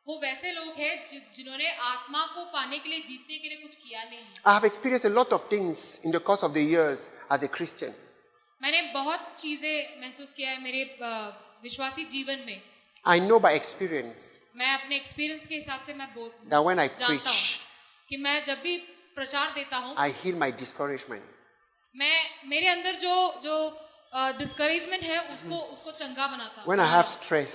वो वैसे लोग हैं जिन्होंने आत्मा को पाने के लिए, जीतने के लिए कुछ किया नहीं है। I have experienced a lot of things in the course of the years as a Christian. मैंने बहुत चीजें महसूस किया है मेरे विश्वासी जीवन में। I know by experience मैं अपने एक्सपीरियंस के हिसाब से मैं that when I जानता preach, हूँ कि मैं जब भी प्रचार देता हूँ, I heal my discouragement. मैं मेरे अंदर जो डिस्करेजमेंट है उसको चंगा बनाता हूँ। When I have stress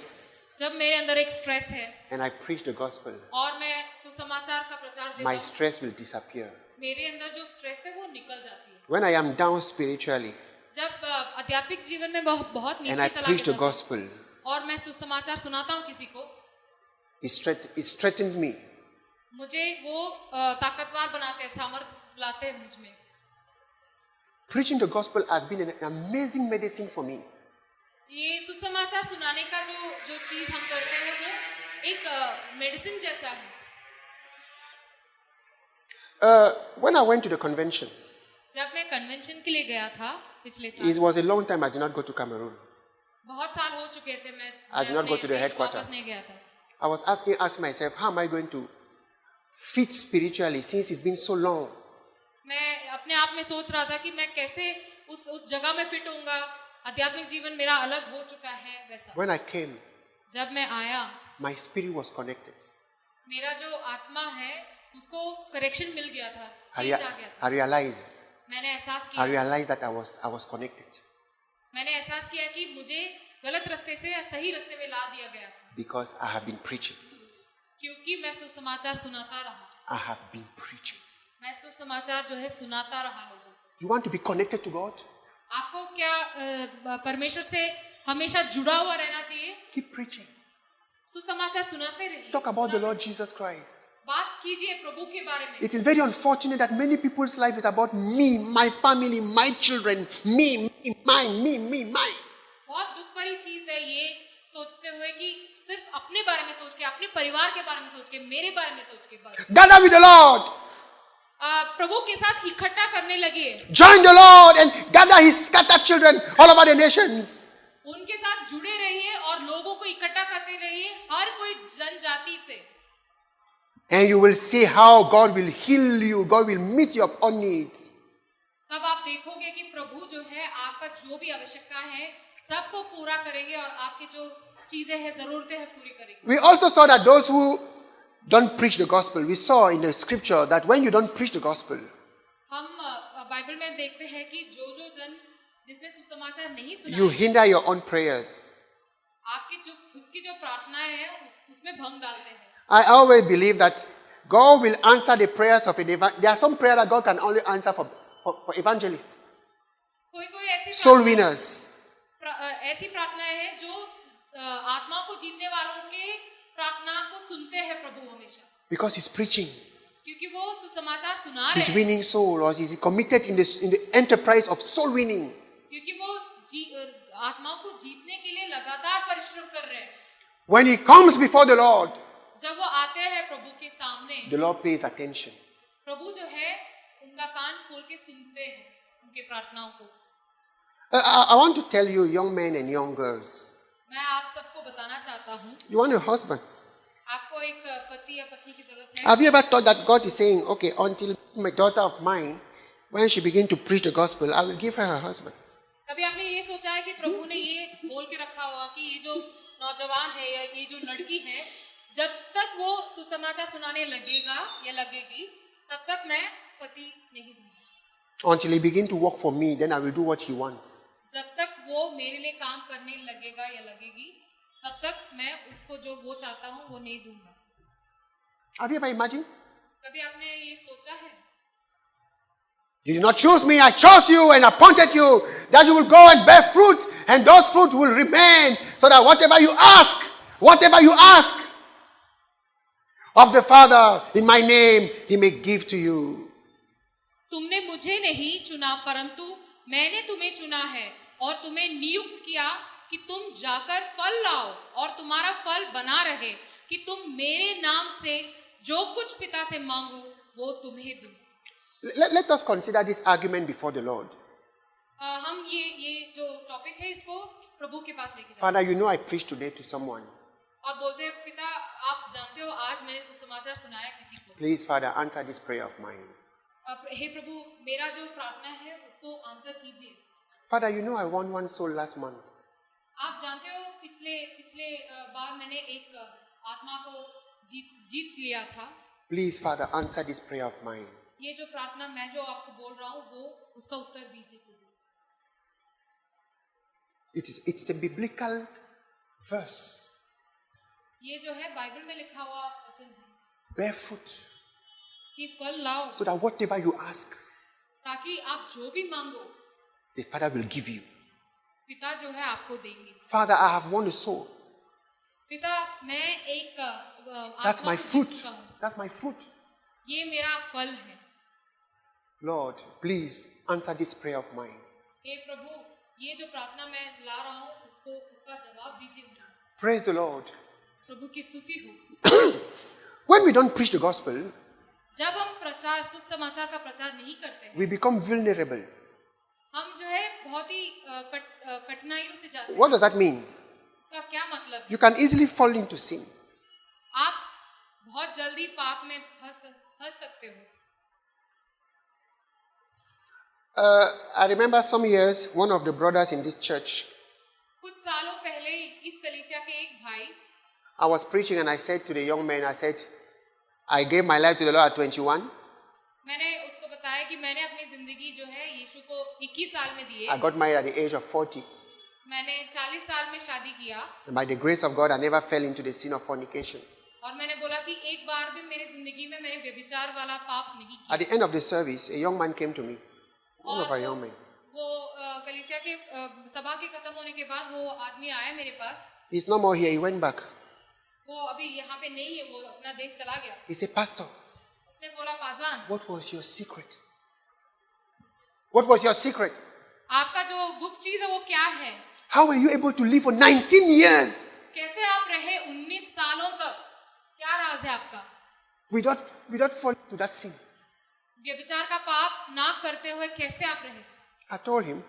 जब मेरे अंदर एक स्ट्रेस है and I preach the gospel, और मैं सुसमाचार का प्रचार देता my हूँ, stress will disappear. मेरे अंदर जो स्ट्रेस है वो निकल जाती है। When I am down spiritually जब आध्यात्मिक जीवन में बहुत and नीचे I चला preach the गया gospel, और मैं सुसमाचार सुनाता हूँ किसी को, it strengthened me. मुझे वो ताकतवर बनाते हैं, सामर्थ्य लाते हैं मुझ में। Preaching the gospel has been an amazing medicine for me. ये सुसमाचार सुनाने का जो चीज हम करते हैं वो एक मेडिसिन जैसा है। When I went to the convention, जब मैं कन्वेंशन के लिए गया था पिछले it साल, was a long time I did not go to Cameroon. बहुत साल हो चुके थे, I did not go to the देश headquarter. वापस नहीं गया था। I was asking myself, how am I going to fit spiritually since it's been so long? मैं अपने आप में सोच रहा था कि मैं कैसे उस जगह में फिट होऊंगा, आध्यात्मिक जीवन मेरा अलग हो चुका है वैसा। When I came, जब मैं आया, my spirit was connected. मेरा जो आत्मा है उसको करेक्शन मिल गया था, I, चेंज आ गया था। I realized मैंने एहसास I किया, realized that I was connected मैंने एहसास किया कि मुझे गलत रास्ते से सही रास्ते में ला दिया गया था, because I have been preaching. क्योंकि मैं सुसमाचार सुनाता रहा। I have been preaching. मैं सुसमाचार जो है सुनाता रहा लोगों को। You want to be connected to God? आपको क्या परमेश्वर से हमेशा जुड़ा हुआ रहना चाहिए? Keep preaching. सुसमाचार सुनाते रहिए। Talk about the Lord Jesus Christ. बात कीजिए प्रभु के बारे में। It is very unfortunate that many people's life is about me, my family, my children, me, mine. बहुत दुख भरी चीज है ये सोचते हुए कि सिर्फ अपने बारे में सोच के, अपने परिवार के बारे में सोच के, मेरे बारे में सोच के बस Gather with the Lord. प्रभु के साथ इकट्ठा करने लगे। Join the Lord and gather his scattered children all over the nations. उनके साथ जुड़े रहिए और लोगों को इकट्ठा करते रहिए, हर कोई जनजाति से। And you will see how God will heal you. God will meet your own needs. तब आप देखोगे कि प्रभु जो है आपका जो भी आवश्यकता है सबको पूरा करेंगे और आपकी जो चीजें हैं, जरूरतें हैं, पूरी करेंगे। We also saw that those who don't preach the gospel, we saw in the scripture that when you don't preach the gospel, हम बाइबल में देखते हैं कि जो जन जिसने सुसमाचार नहीं सुना, you hinder your own prayers. आपकी जो खुद की जो प्रार्थनाएं हैं उसमें भंग डालते हैं। I always believe that God will answer the prayers of an evangelist. There are some prayers that God can only answer for evangelists, कोई ऐसी soul winners. ऐसी प्रार्थनाएं हैं जो आत्मा को जीतने वालों के प्रार्थना को सुनते हैं प्रभु हमेशा, Because he's preaching, क्योंकि वो सुसमाचार सुना he's रहे हैं, winning soul, or he's committed in the enterprise of soul winning. क्योंकि वो आत्माओं को जीतने के लिए लगातार परिश्रम कर रहे हैं। when he comes before the Lord, जब वो आते हैं प्रभु के सामने, the Lord pays attention. प्रभु जो है उनका कान खोल के सुनते हैं उनके प्रार्थनाओं को. I want to tell you, young men and young girls, मैं आप सबको बताना चाहता हूँ, you want a husband. आपको एक पति या पत्नी की जरूरत है. Have you ever thought that God is saying, okay, until my daughter of mine, when she begins to preach the gospel, I will give her a husband. कभी आपने ये सोचा है कि प्रभु ने ये बोल के रखा हुआ कि ये जो नौजवान है या ये जो लड़की है, जब तक वो सुसमाचार सुनाने लगेगा या लगेगी, तब तक मैं पति नहीं दूंगा. Until he begins to work for me, then I will do what he wants. जब तक वो मेरे लिए काम करने लगेगा या लगेगी, तब तक मैं उसको जो वो चाहता हूँ वो नहीं दूंगा. Have you ever imagined? कभी आपने ये सोचा है? You did not choose me, I chose you and appointed you, that you will go and bear fruit, and those fruit will remain, so that whatever you ask of the Father in my name, he may give to you. तुमने मुझे नहीं चुना, परंतु मैंने तुम्हें चुना है और तुम्हें नियुक्त किया कि तुम जाकर फल लाओ और तुम्हारा फल बना रहे, कि तुम मेरे नाम से जो कुछ पिता से मांगो वो तुम्हें दूं. Let us consider this argument before the Lord. हम ये जो टॉपिक है इसको प्रभु के पास लेके जाते Father, you know I preached today to someone. और बोलते हैं, पिता आप जानते हो आज मैंने सुसमाचार सुनाया किसी को. Please, Father, answer this prayer of mine. हे प्रभु, मेरा जो प्रार्थना है उसको आंसर कीजिए. Father, you know I won one soul last month. आप जानते हो पिछले बार मैंने एक आत्मा को जीत लिया था. Please, Father, answer this prayer of mine. ये जो प्रार्थना मैं जो आपको बोल रहा हूँ वो उसका उत्तर दीजिए. It's a biblical verse. ये जो है बाइबल में लिखा हुआ वचन है. Bear fruit, कि फल लाओ, so that whatever you ask, ताकि आप जो भी मांगो the Father will give you. पिता जो है आपको देंगे. Father, I have won a soul. पिता, मैं एक That's आत्मा my को fruit. जीत चुका हूँ. That's my fruit. ये मेरा फल है. Lord, please answer this prayer of mine. हे प्रभु, ये जो प्रार्थना मैं ला रहा हूँ उसका जवाब दीजिए मुझे. Praise the Lord. प्रभु की स्तुति हो. When we don't preach the gospel, जब हम सुख समाचार का प्रचार नहीं करते हैं, we become vulnerable. हम जो है बहुत ही कठिनाइयों से जाते हैं. What does that mean? उसका क्या मतलब है? You can easily fall into sin. आप बहुत जल्दी पाप में फंस सकते हो. I remember some years, one of the brothers in this church, कुछ सालों पहले इस कलीसिया के एक भाई, I was preaching and I said to the young man, I said, I gave my life to the Lord at 21. मैंने उसको बताया कि मैंने अपनी जिंदगी जो है यीशु को 21 साल में दिए. I got married at the age of 40. मैंने 40 साल में शादी किया. And by the grace of God, I never fell into the sin of fornication. और मैंने बोला कि एक बार भी मेरी जिंदगी में मैंने व्यभिचार वाला पाप नहीं किया. At the end of the service, a young man came to me. One of our young men. वो कलीसिया के सभा के खत्म होने के बाद वो आदमी आया मेरे पास. He's no more here. He went back. वो अभी यहाँ पे नहीं है, वो अपना देश चला गया. He said, Pastor, उसने बोला, Paswan, what was your secret? What was your secret? आपका जो गुप्त चीज है वो क्या है? How were you able to live for 19 years कैसे आप रहे 19 सालों तक? क्या राज है आपका? without falling to that sin? व्यभिचार का पाप ना करते हुए कैसे आप रहे? I told him,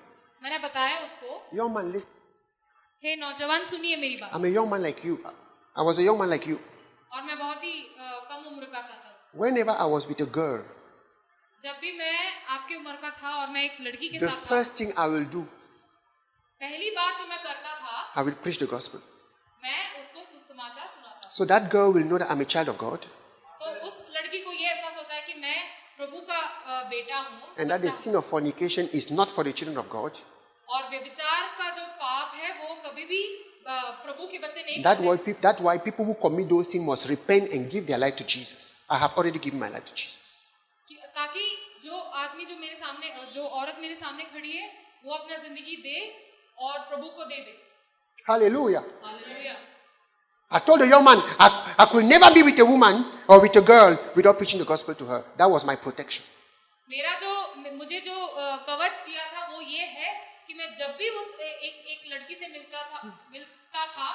मैंने बताया उसको, young man, listen. हे नौजवान सुनिए मेरी बात. I'm a young man like you. I was a young man like you. और मैं बहुत ही कम उम्र का था तब. Whenever I was with a girl, जब भी मैं आपकी उम्र का था और मैं एक लड़की के the साथ था, first thing I will do, पहली बात जो मैं करता था, I will preach the gospel. मैं उसको सुसमाचार सुनाता. So that girl will know that I'm a child of God तो उस लड़की को ये एहसास होता है कि मैं प्रभु का बेटा हूँ. and that the sin of fornication is not for the children of God. और व्यभिचार का जो पाप है वो कभी भी प्रभु के बच्चे नहीं करते. That's why people who commit those sins must repent and give their life to Jesus. I have already given my life to Jesus. ताकि जो आदमी जो मेरे सामने, जो औरत मेरे सामने खड़ी है, वो अपना जिंदगी दे और प्रभु को दे दे. Hallelujah. Hallelujah. I told the young man, I could never be with a woman or with a girl without preaching the gospel to her. That was my protection. मुझे जो कवच दिया था वो ये है कि मैं जब भी उस एक लड़की से मिलता था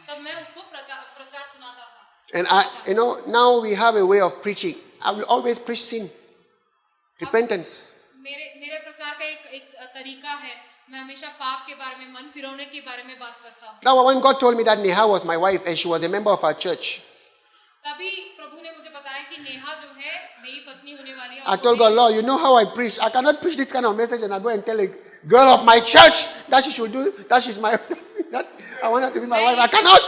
तब मैं उसको प्रचार सुनाता था. And now we have a way of preaching. I will always preach sin, repentance. मेरे प्रचार का एक तरीका है. मैं हमेशा पाप के बारे में, मन फिरौने के बारे में बात करता हूँ. Now, when God told me that Neha was my wife and she was a member of our church, तभी प्रभु ने मुझे बताया कि नेहा जो है मेरी पत्नी होने वाली है. I told God, Lord, you know how I preach. I cannot preach this kind of message and I go and tell a girl of my church that she should do, that she's my, that I want her to be my wife. I cannot.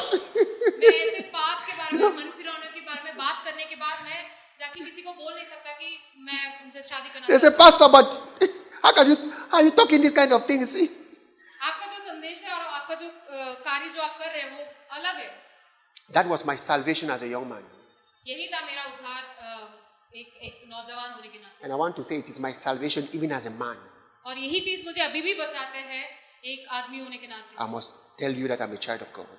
मैं ऐसे पाप के बारे में, मन फिरौने के बारे में बात करने के बाद मैं जाके किसी को बोल नहीं सकता कि मैं उनसे शादी करना. They say, Pastor, but how are you talking this kind of things? आपका जो संदेश है और आपका जो कार्य जो आप कर रहे हैं वो अलग है. That was my salvation as a young man. यही था मेरा उद्धार एक नौजवान होने के नाते. And I want to say it is my salvation even as a man. और यही चीज मुझे अभी भी बचाते हैं एक आदमी होने के नाते. I must tell you that I'm a child of God.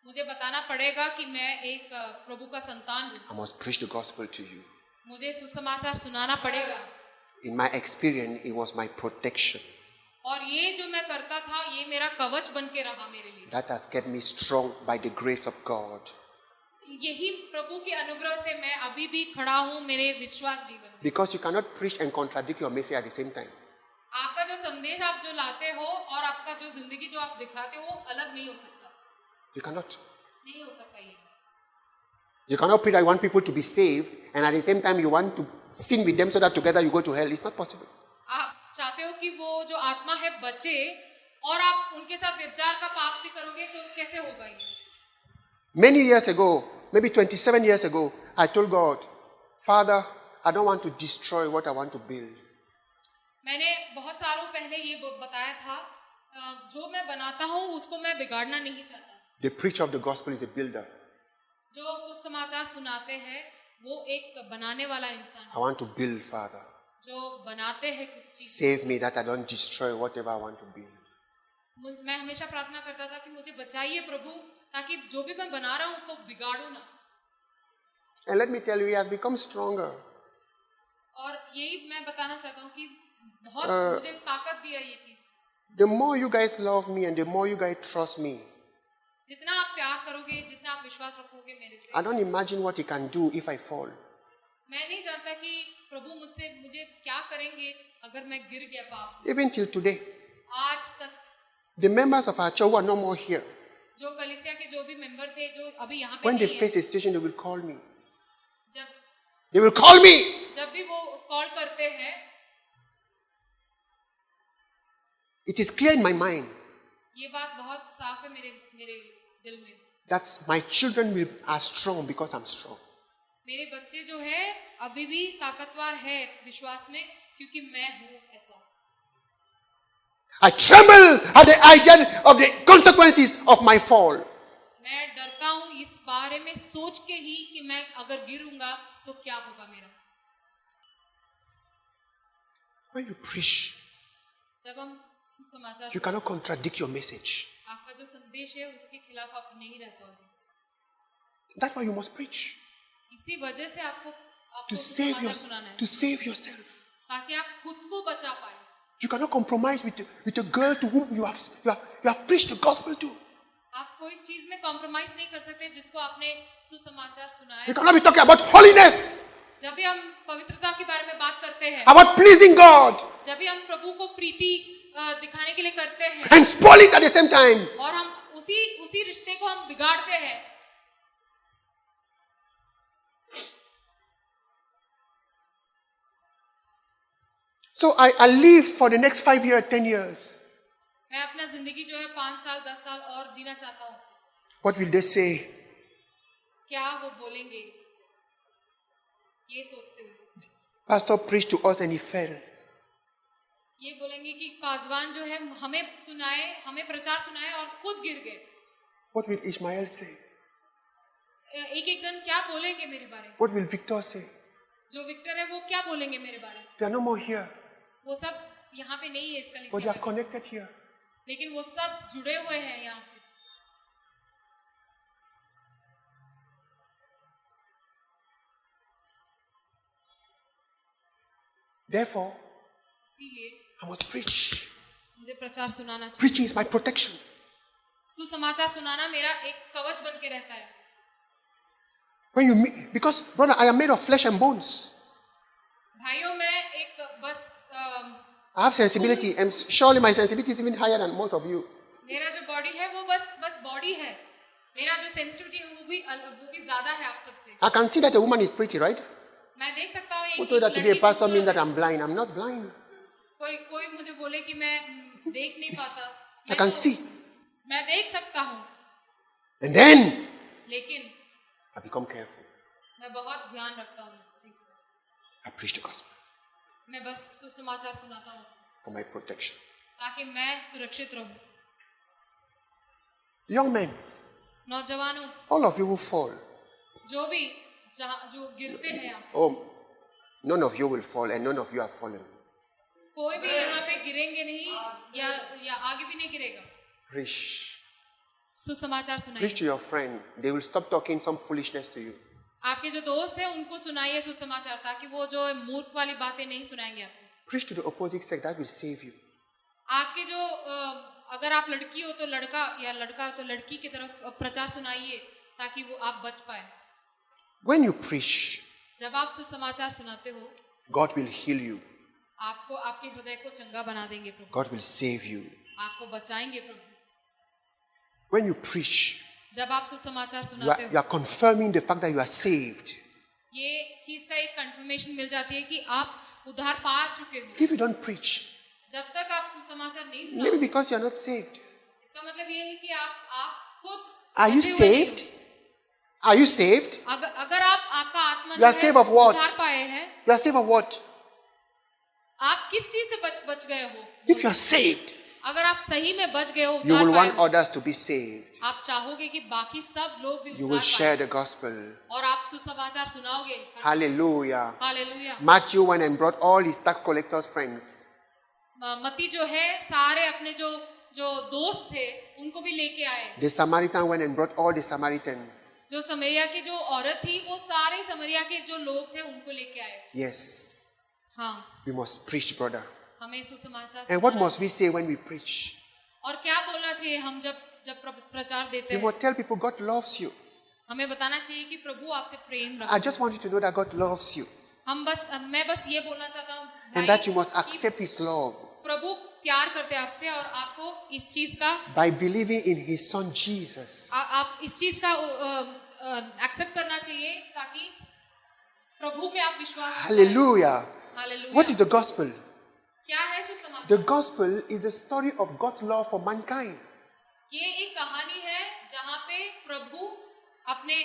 मुझे बताना पड़ेगा कि मैं एक प्रभु का संतान हूँ. I must preach the gospel to you. मुझे सुसमाचार सुनाना पड़ेगा. In my experience, it was my protection. और ये जो मैं करता था ये मेरा कवच बन के रहा मेरे लिए. That has kept me strong by the grace of God. यही प्रभु के अनुग्रह से मैं अभी भी खड़ा हूँ मेरे विश्वास जीवन में. Because you cannot preach and contradict your message at the same time. आपका जो संदेश आप जो लाते हो और आपका जो जिंदगी जो आप दिखाते हो वो अलग नहीं हो सकता. You cannot. नहीं हो सकता ये. You cannot preach that you want people to be saved and at the same time you want to sin with them so that together you go to hell. It's not possible. आप चाहते हो कि वो जो आत्मा है बचे और आप उनके साथ व्यभिचार का पाप भी करोगे तो कैसे होगा ये? Many years ago, maybe 27 years ago, I told God, Father, I don't want to destroy what I want to build. मैंने बहुत सालों पहले ये बताया था, जो मैं बनाता हूँ उसको मैं बिगाड़ना नहीं चाहता. The preacher of the gospel is a builder. जो सुसमाचार सुनाते हैं वो एक बनाने वाला इंसान है. I want to build, Father. जो बनाते हैं कुछ चीज. Save me that I don't destroy whatever I want to build. मैं हमेशा प्रार्थना करता था कि मुझे बचाइए प्रभु ताकि जो भी मैं बना रहा हूँ उसको बिगाड़ूं ना. And let me tell you, he has become stronger. और यही मैं बताना चाहता हूँ कि बहुत मुझे ताकत दिया ये चीज. The more you guys love me and the more you guys trust me, जितना आप प्यार करोगे, जितना आप विश्वास रखोगे मेरे से, I don't imagine what he can do if I fall. मैं नहीं जानता कि प्रभु मुझे क्या करेंगे अगर मैं गिर गया पाप. Even till today, आज तक the members of our church who are no more here, जो कलीसिया के जो भी मेंबर थे जो अभी यहाँ पे when they नहीं face है, a situation, they will call me. जब They will call me. जब भी वो कॉल करते हैं, It is clear in my mind ये बात बहुत साफ है मेरे दिल में. that my children are strong because I'm strong. मेरे बच्चे जो है अभी भी ताकतवर है विश्वास में क्योंकि मैं हूँ ऐसा. I tremble at the idea of the consequences of my fall. मैं डरता हूँ इस बारे में सोच के ही कि मैं अगर गिरूंगा तो क्या होगा मेरा. When you preach, जब हम सुसमाचार you cannot contradict your message. आपका जो संदेश है उसके खिलाफ आप नहीं रह पाओगे. That's why you must preach. इसी वजह से आपको To सुसमाचार सुनाना है to save yourself. ताकि आप खुद को बचा पाए. You cannot compromise with a girl to whom you have preached the gospel to. आप कोई चीज में कॉम्प्रोमाइज नहीं कर सकते जिसको आपने सुसमाचार सुनाया. You cannot be talking about holiness, जब भी हम पवित्रता के बारे में बात करते हैं, about pleasing God, जब भी हम प्रभु को प्रीति दिखाने के लिए करते हैं and spoil it at the same time. और हम उसी रिश्ते को हम बिगाड़ते हैं. So I live for the next 5 years, 10 years. मैं अपना जिंदगी जो है 5 साल 10 साल और जीना चाहता हूँ. What will they say? क्या वो बोलेंगे ये सोचते हुए. Pastor preached to us and he fell. ये बोलेंगे कि पासवान जो है हमें प्रचार सुनाए और खुद गिर गए. What will Ishmael say? एक जन क्या बोलेंगे मेरे बारे में. What will Victor say? जो विक्टर है वो क्या बोलेंगे मेरे बारे में. They are no more here, वो सब यहाँ पे नहीं है इस but they कलीसिया are में, connected here. लेकिन वो सब जुड़े हुए हैं यहाँ से. Therefore, इसीलिए I must preach. मुझे प्रचार सुनाना चाहिए. Preaching is my protection. सुसमाचार सुनाना मेरा एक कवच बन के रहता है. Because brother, I am made of flesh and bones. भाइयों मैं एक बस I have sensibility, and surely my sensibility is even higher than most of you. मेरा जो बॉडी है वो बस बॉडी है. मेरा जो सेंसिटिविटी है वो भी ज्यादा है आप सबसे. I can see that a woman is pretty, right? मैं देख सकता हूँ Who told that to be a pastor means that I'm blind? I'm not blind. कोई मुझे बोले कि मैं देख नहीं पाता. I can see. मैं देख सकता हूँ. And then लेकिन I become careful. मैं बहुत ध्यान रखता हूँ इस चीज का. I preach the gospel मैं बस सुसमाचार सुनाता हूँ for my protection. ताकि मैं सुरक्षित रहूँ. Young men, नौजवानों, all of you will fall. जो गिरते हैं आप, Oh, none of you will fall, and none of you have fallen. कोई भी यहाँ पे गिरेंगे नहीं या आगे भी नहीं गिरेगा. Preach. सुसमाचार Preach सुनाइए. to your friend. They will stop talking some foolishness to you. आपके जो दोस्त हैं उनको सुनाइए सुसमाचार ताकि वो जो मूर्ख वाली बातें नहीं सुनाएंगे आपको. Preach to the opposite sex. That will save you. आपके जो अगर आप लड़की हो तो लड़का या लड़का हो तो लड़की की तरफ प्रचार सुनाइए ताकि वो आप बच पाए. When you preach, जब आप सुसमाचार सुनाते हो God will heal you. आपको आपके हृदय को चंगा बना देंगे प्रभु. God will save you. आपको बचाएंगे प्रभु. When you preach, जब आप सुसमाचार you सुनाते are हो confirming the fact that you are saved. ये चीज का एक कंफर्मेशन मिल जाती है कि आप उद्धार पा चुके हो. If you don't preach, जब तक आप सुसमाचार नहीं maybe सुनाओ, because you are not saved. इसका मतलब ये है कि आप खुद Are you बचे हुए नहीं saved? Are you saved? हो. अगर आपका आत्मा You जो are saved of what? उद्धार पाए हैं, You are saved of what? आप किस चीज से बच गए हो? If you are saved, अगर आप सही में बच गए हो, you उद्धार will पाए want हो, others to be saved. आप चाहोगे कि बाकी सब लोग भी You will उद्धार share पाए the gospel. और आप सुसमाचार सुनाओगे. Hallelujah. Hallelujah. Matthew went and brought all his tax collectors' friends. मती जो है सारे अपने जो दोस्त थे उनको भी लेके आए. The Samaritan went and brought all the Samaritans. जो समरिया की जो औरत थी वो सारे समरिया के जो लोग थे उनको लेके आए. Yes. हाँ, We must preach, brother. हमें सुसमाचार And what सुनाना must we say when we preach? और क्या बोलना चाहिए हम जब प्रचार देते We हैं. must tell people God loves you. हमें बताना चाहिए कि प्रभु आपसे प्रेम I रखता just want you to know that God loves you. मैं बस ये बोलना चाहता हूँ And भाई, that you must कि accept his love प्रभु प्यार करते हैं आपसे और आपको इस चीज का by believing in his son Jesus. आप इस चीज का एक्सेप्ट करना चाहिए ताकि प्रभु में आप विश्वास करें. Hallelujah. Hallelujah. What is the gospel? क्या है सुसमाचार? The gospel is the story of God's love for mankind. ये एक कहानी है जहाँ पे प्रभु अपने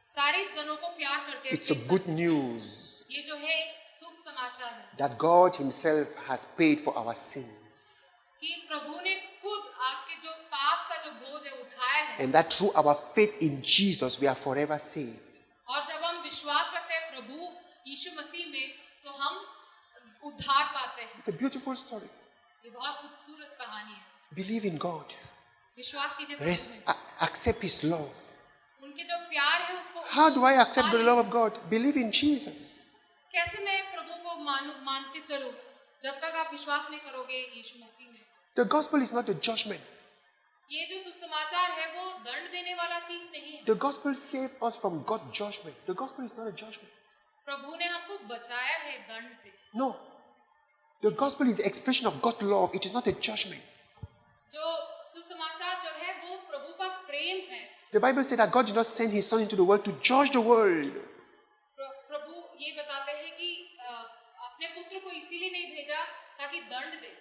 सारे जनों को प्यार करते It's a हैं. good news ये जो है एक शुभ समाचार है that God himself has paid for our sins. कि प्रभु ने खुद आपके जो पाप का जो बोझ है उठाया है. And that through our faith in Jesus, we are forever saved. और जब हम विश्वास रखते हैं प्रभु यीशु मसीह में तो हम उद्धार पाते हैं. It's a beautiful story. ये बहुत खूबसूरत कहानी है. Believe in God. विश्वास कीजिए प्रभु में. Accept his love. उनके जो प्यार है उसको How do I accept the love of God? Believe in Jesus. कैसे मैं प्रभु को मान के चलूं जब तक आप विश्वास नहीं करोगे यीशु मसीह में. The gospel is not a judgment. ये जो सुसमाचार है वो दंड देने वाला चीज नहीं है. The gospel saved us from God's judgment. The gospel is not a judgment. प्रभु ने हमको बचाया है दंड से. No. The gospel is the expression of God's love. It is not a judgment. जो सुसमाचार जो है वो प्रभु का प्रेम है. The Bible said that God did not send his son into the world to judge the world. प्रभु ये बताते हैं कि अपने पुत्र को इसीलिए नहीं भेजा ताकि दंड दे,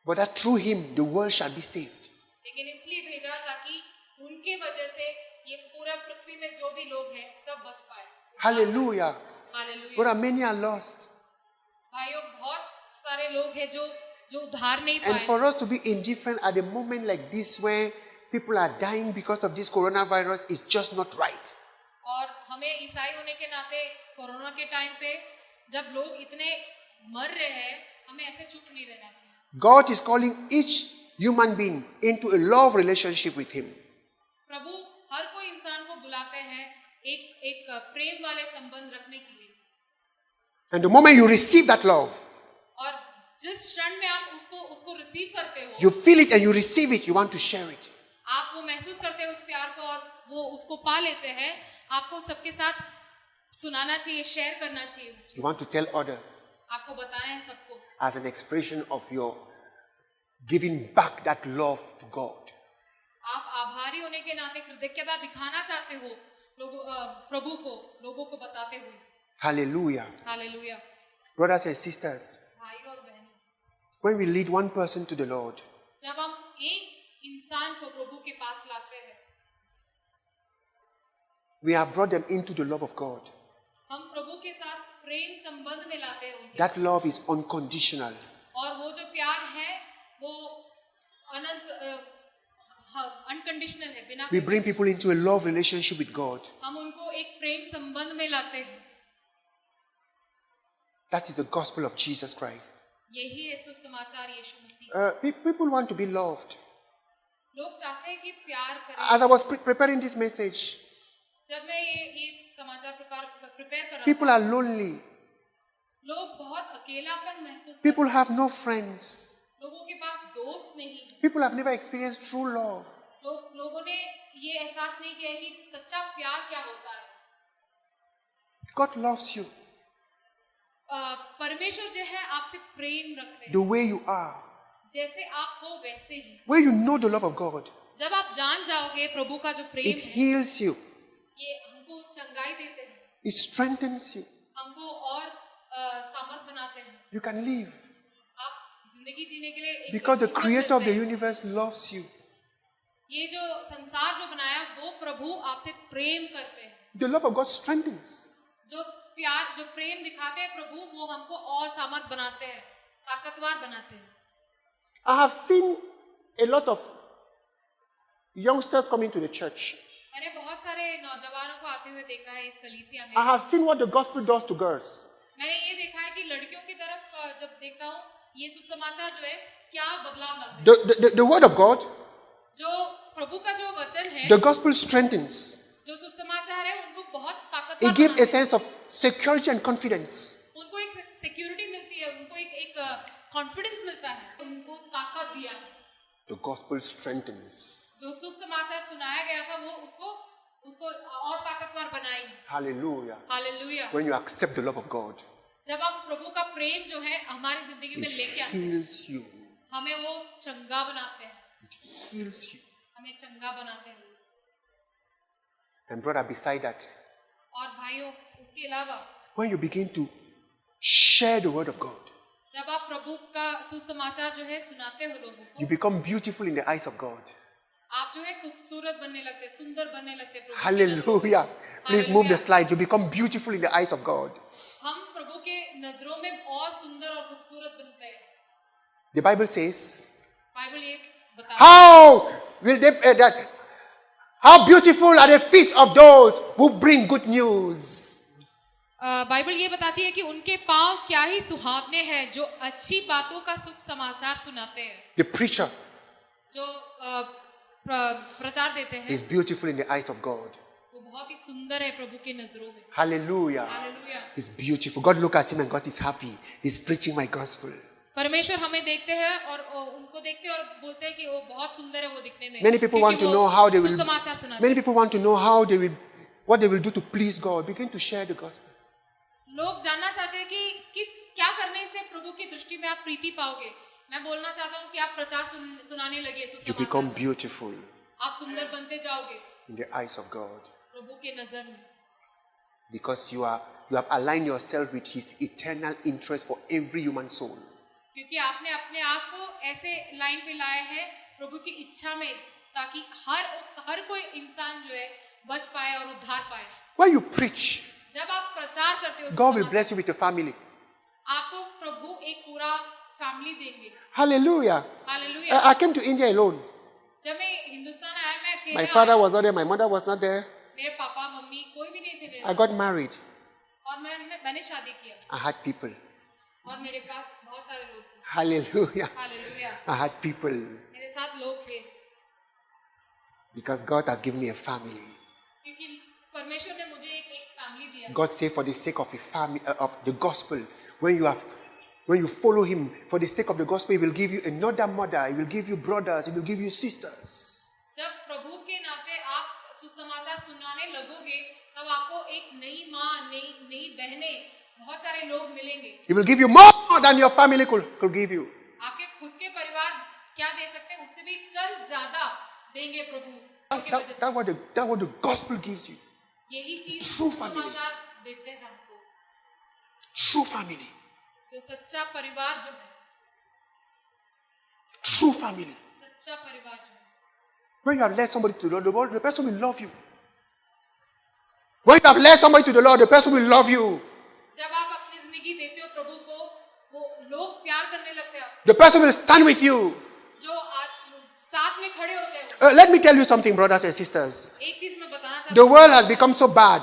But that through him the world shall be saved. लेकिन इसलिए भेजा ताकि उनके वजह से ये पूरा पृथ्वी में जो भी लोग हैं सब बच पाए. Hallelujah. Hallelujah. But many are lost. भाइयों बहुत सारे लोग हैं जो उद्धार नहीं And पाए. for us to be indifferent at a moment like this where people are dying because of this coronavirus is just not right. और हमें ईसाई होने के नाते कोरोना के टाइम पे जब लोग इतने मर रहे हैं हमें ऐसे चुप नहीं रहना चाहिए. God is calling each human being into a love relationship with him. प्रभु हर कोई इंसान को बुलाते हैं एक प्रेम वाले संबंध रखने के लिए. And the moment you receive that love, और जिस क्षण में आप उसको रिसीव करते हो, you feel it and you receive it, you want to share it. आप वो महसूस करते हो उस प्यार को और वो उसको पा लेते हैं, आपको सबके साथ सुनाना चाहिए, शेयर करना चाहिए, You want to tell others आपको बताना है सबको, as an expression of your giving back that love to God. आप आभारी होने के नाते कृतज्ञता दिखाना चाहते हो प्रभु को, लोगों को बताते हुए. Hallelujah. Hallelujah. Brothers and sisters, भाई और बहन, when we lead one person to the Lord, जब हम एक इंसान को प्रभु के पास लाते हैं, we have brought them into the love of God. हम प्रभु के साथ प्रेम संबंध में लाते हैं उनके That love is unconditional. और वो जो प्यार है वो अनंत अनकंडीशनल है, बिना We bring people into a love relationship with God. हम उनको एक प्रेम संबंध में लाते हैं. That is the gospel of Jesus Christ. यही है सुसमाचार यीशु मसीह. People want to be loved. लोग चाहते हैं कि प्यार करें. As I was preparing this message, जब मैं ये समाचार प्रिपेयर कर रहा people are lonely. लोग बहुत अकेलापन महसूस People have no friends. लोगों के पास दोस्त नहीं. People have never experienced true love. लोगों ने ये एहसास नहीं किया है कि सच्चा प्यार क्या होता है. God loves you परमेश्वर जो है आपसे प्रेम रखते हैं. the way you are. जैसे आप हो वैसे ही. When you know the love of God, जब आप जान जाओगे प्रभु का जो प्रेम it है, heals you. ये हमको चंगाई देते हैं, It strengthens you. हमको और सामर्थ बनाते हैं. You can live आप जिंदगी जीने के लिए because the हिम्मत creator of मिलते the हैं. universe loves you. ये जो संसार जो बनाया वो प्रभु आपसे प्रेम करते हैं. The love of God strengthens. जो प्यार जो प्रेम दिखाते हैं प्रभु वो हमको और सामर्थ बनाते हैं, ताकतवर बनाते हैं. I have seen a lot of youngsters coming to the church. मैंने बहुत सारे नौजवानों को आते हुए देखा है इस कलीसिया में. I have seen what the gospel does to girls. मैंने ये देखा है कि लड़कियों की तरफ जब देखता हूँ ये सुसमाचार जो है क्या बदलाव लाते हैं. The word of God, जो प्रभु का जो वचन है, the gospel strengthens. जो सुसमाचार है उनको बहुत It ताकतवर gives a बनाते हैं. sense of security and confidence. उनको एक सिक्योरिटी मिलती है, उनको एक कॉन्फिडेंस मिलता है, उनको ताकत दिया है. The gospel strengthens. जो सुसमाचार सुनाया गया था वो उसको और ताकतवर बनाई. Hallelujah. Hallelujah. When you accept the love of God, जब हम प्रभु का प्रेम जो है हमारी जिंदगी में it लेके आते हैं, heals you. हमें वो चंगा बनाते हैं, It heals you. हमें चंगा बनाते हैं. And brother, beside that, और भाइयों उसके अलावा when you begin to share the word of God, जब आप प्रभु का सुसमाचार जो है सुनाते हो लोगों को, you become beautiful in the eyes of God. आप जो है खूबसूरत बनने लगते हैं, सुंदर बनने लगते हैं प्रभु की नजरों में. Hallelujah. Please move the Hallelujah. slide. You become beautiful in the eyes of God. हम प्रभु के नजरों में और सुंदर और खूबसूरत बनते हैं. The Bible says, बाइबल ये बताता है. how will they, how beautiful are the feet of those who bring good news. Bible ये बताती है कि उनके पांव क्या ही सुहावने हैं जो अच्छी बातों का सुख समाचार सुनाते हैं. The preacher जो प्रचार देते हैं is beautiful in the eyes of God. वो बहुत ही सुंदर है प्रभु के नजरों में. Hallelujah. Hallelujah. He's beautiful. God look at him and God is happy. He's preaching my gospel. परमेश्वर हमें देखते हैं और उनको देखते हैं और बोलते हैं कि वो बहुत सुंदर है वो दिखने में. Many people want क्योंकि to वो know how they will. सुसमाचार सुनाते Many हैं. people want to know how they will, what they will do to please God. Begin to share the gospel. लोग जानना चाहते हैं कि क्या करने से प्रभु की दृष्टि में आप प्रीति पाओगे. मैं बोलना चाहता हूँ कि आप प्रचार सुनाने लगे You सुसमाचार. become beautiful आप सुंदर बनते जाओगे in the eyes of God प्रभु के नजर में. because you have aligned yourself with His eternal interest for every human soul. क्योंकि आपने अपने आप को ऐसे लाइन पे लाए हैं प्रभु की इच्छा में ताकि हर कोई इंसान जो है बच पाए और उद्धार पाए. When you preach, जब आप प्रचार करते हो God will bless you with a family. आपको प्रभु एक पूरा फैमिली देंगे. Hallelujah. Hallelujah. I came to India alone. जब मैं हिंदुस्तान आया मैं अकेले My आया. father was not there. My mother was not there. मेरे पापा मम्मी कोई भी नहीं थे मेरे I साथ. got married. और मैंने शादी किया I had people. और मेरे पास बहुत सारे लोग थे. Hallelujah. Hallelujah. I had people मेरे साथ लोग थे because God has given me a family. क्योंकि परमेश्वर ने मुझे एक फैमिली दिया. God said, for the sake of a family, of the gospel, when you have When you follow him for the sake of the gospel, he will give you another mother, he will give you brothers, he will give you sisters. जब प्रभु के नाते आप सुसमाचार सुनाने लगोगे तब आपको एक नई माँ, नई बहनें, बहुत सारे लोग मिलेंगे. He will give you more than your family could give you. आपके खुद के परिवार क्या दे सकते हैं उससे भी चल ज्यादा देंगे प्रभु की वजह से. That's what the gospel gives you. यही चीज True family. सुसमाचार देते हैं हमको. True family. जो सच्चा परिवार जो है, True family. सच्चा परिवार जो है. When you have led somebody to the Lord, the person will love you. When you have led somebody to the Lord, the person will love you. जब आप अपनी जिंदगी देते हो प्रभु को, वो लोग प्यार करने लगते हैं आपसे. The person will stand with you. जो साथ में खड़े होते हैं. Let me tell you something, brothers and sisters. एक चीज मैं बताना चाहता The हूँ. world has become so bad.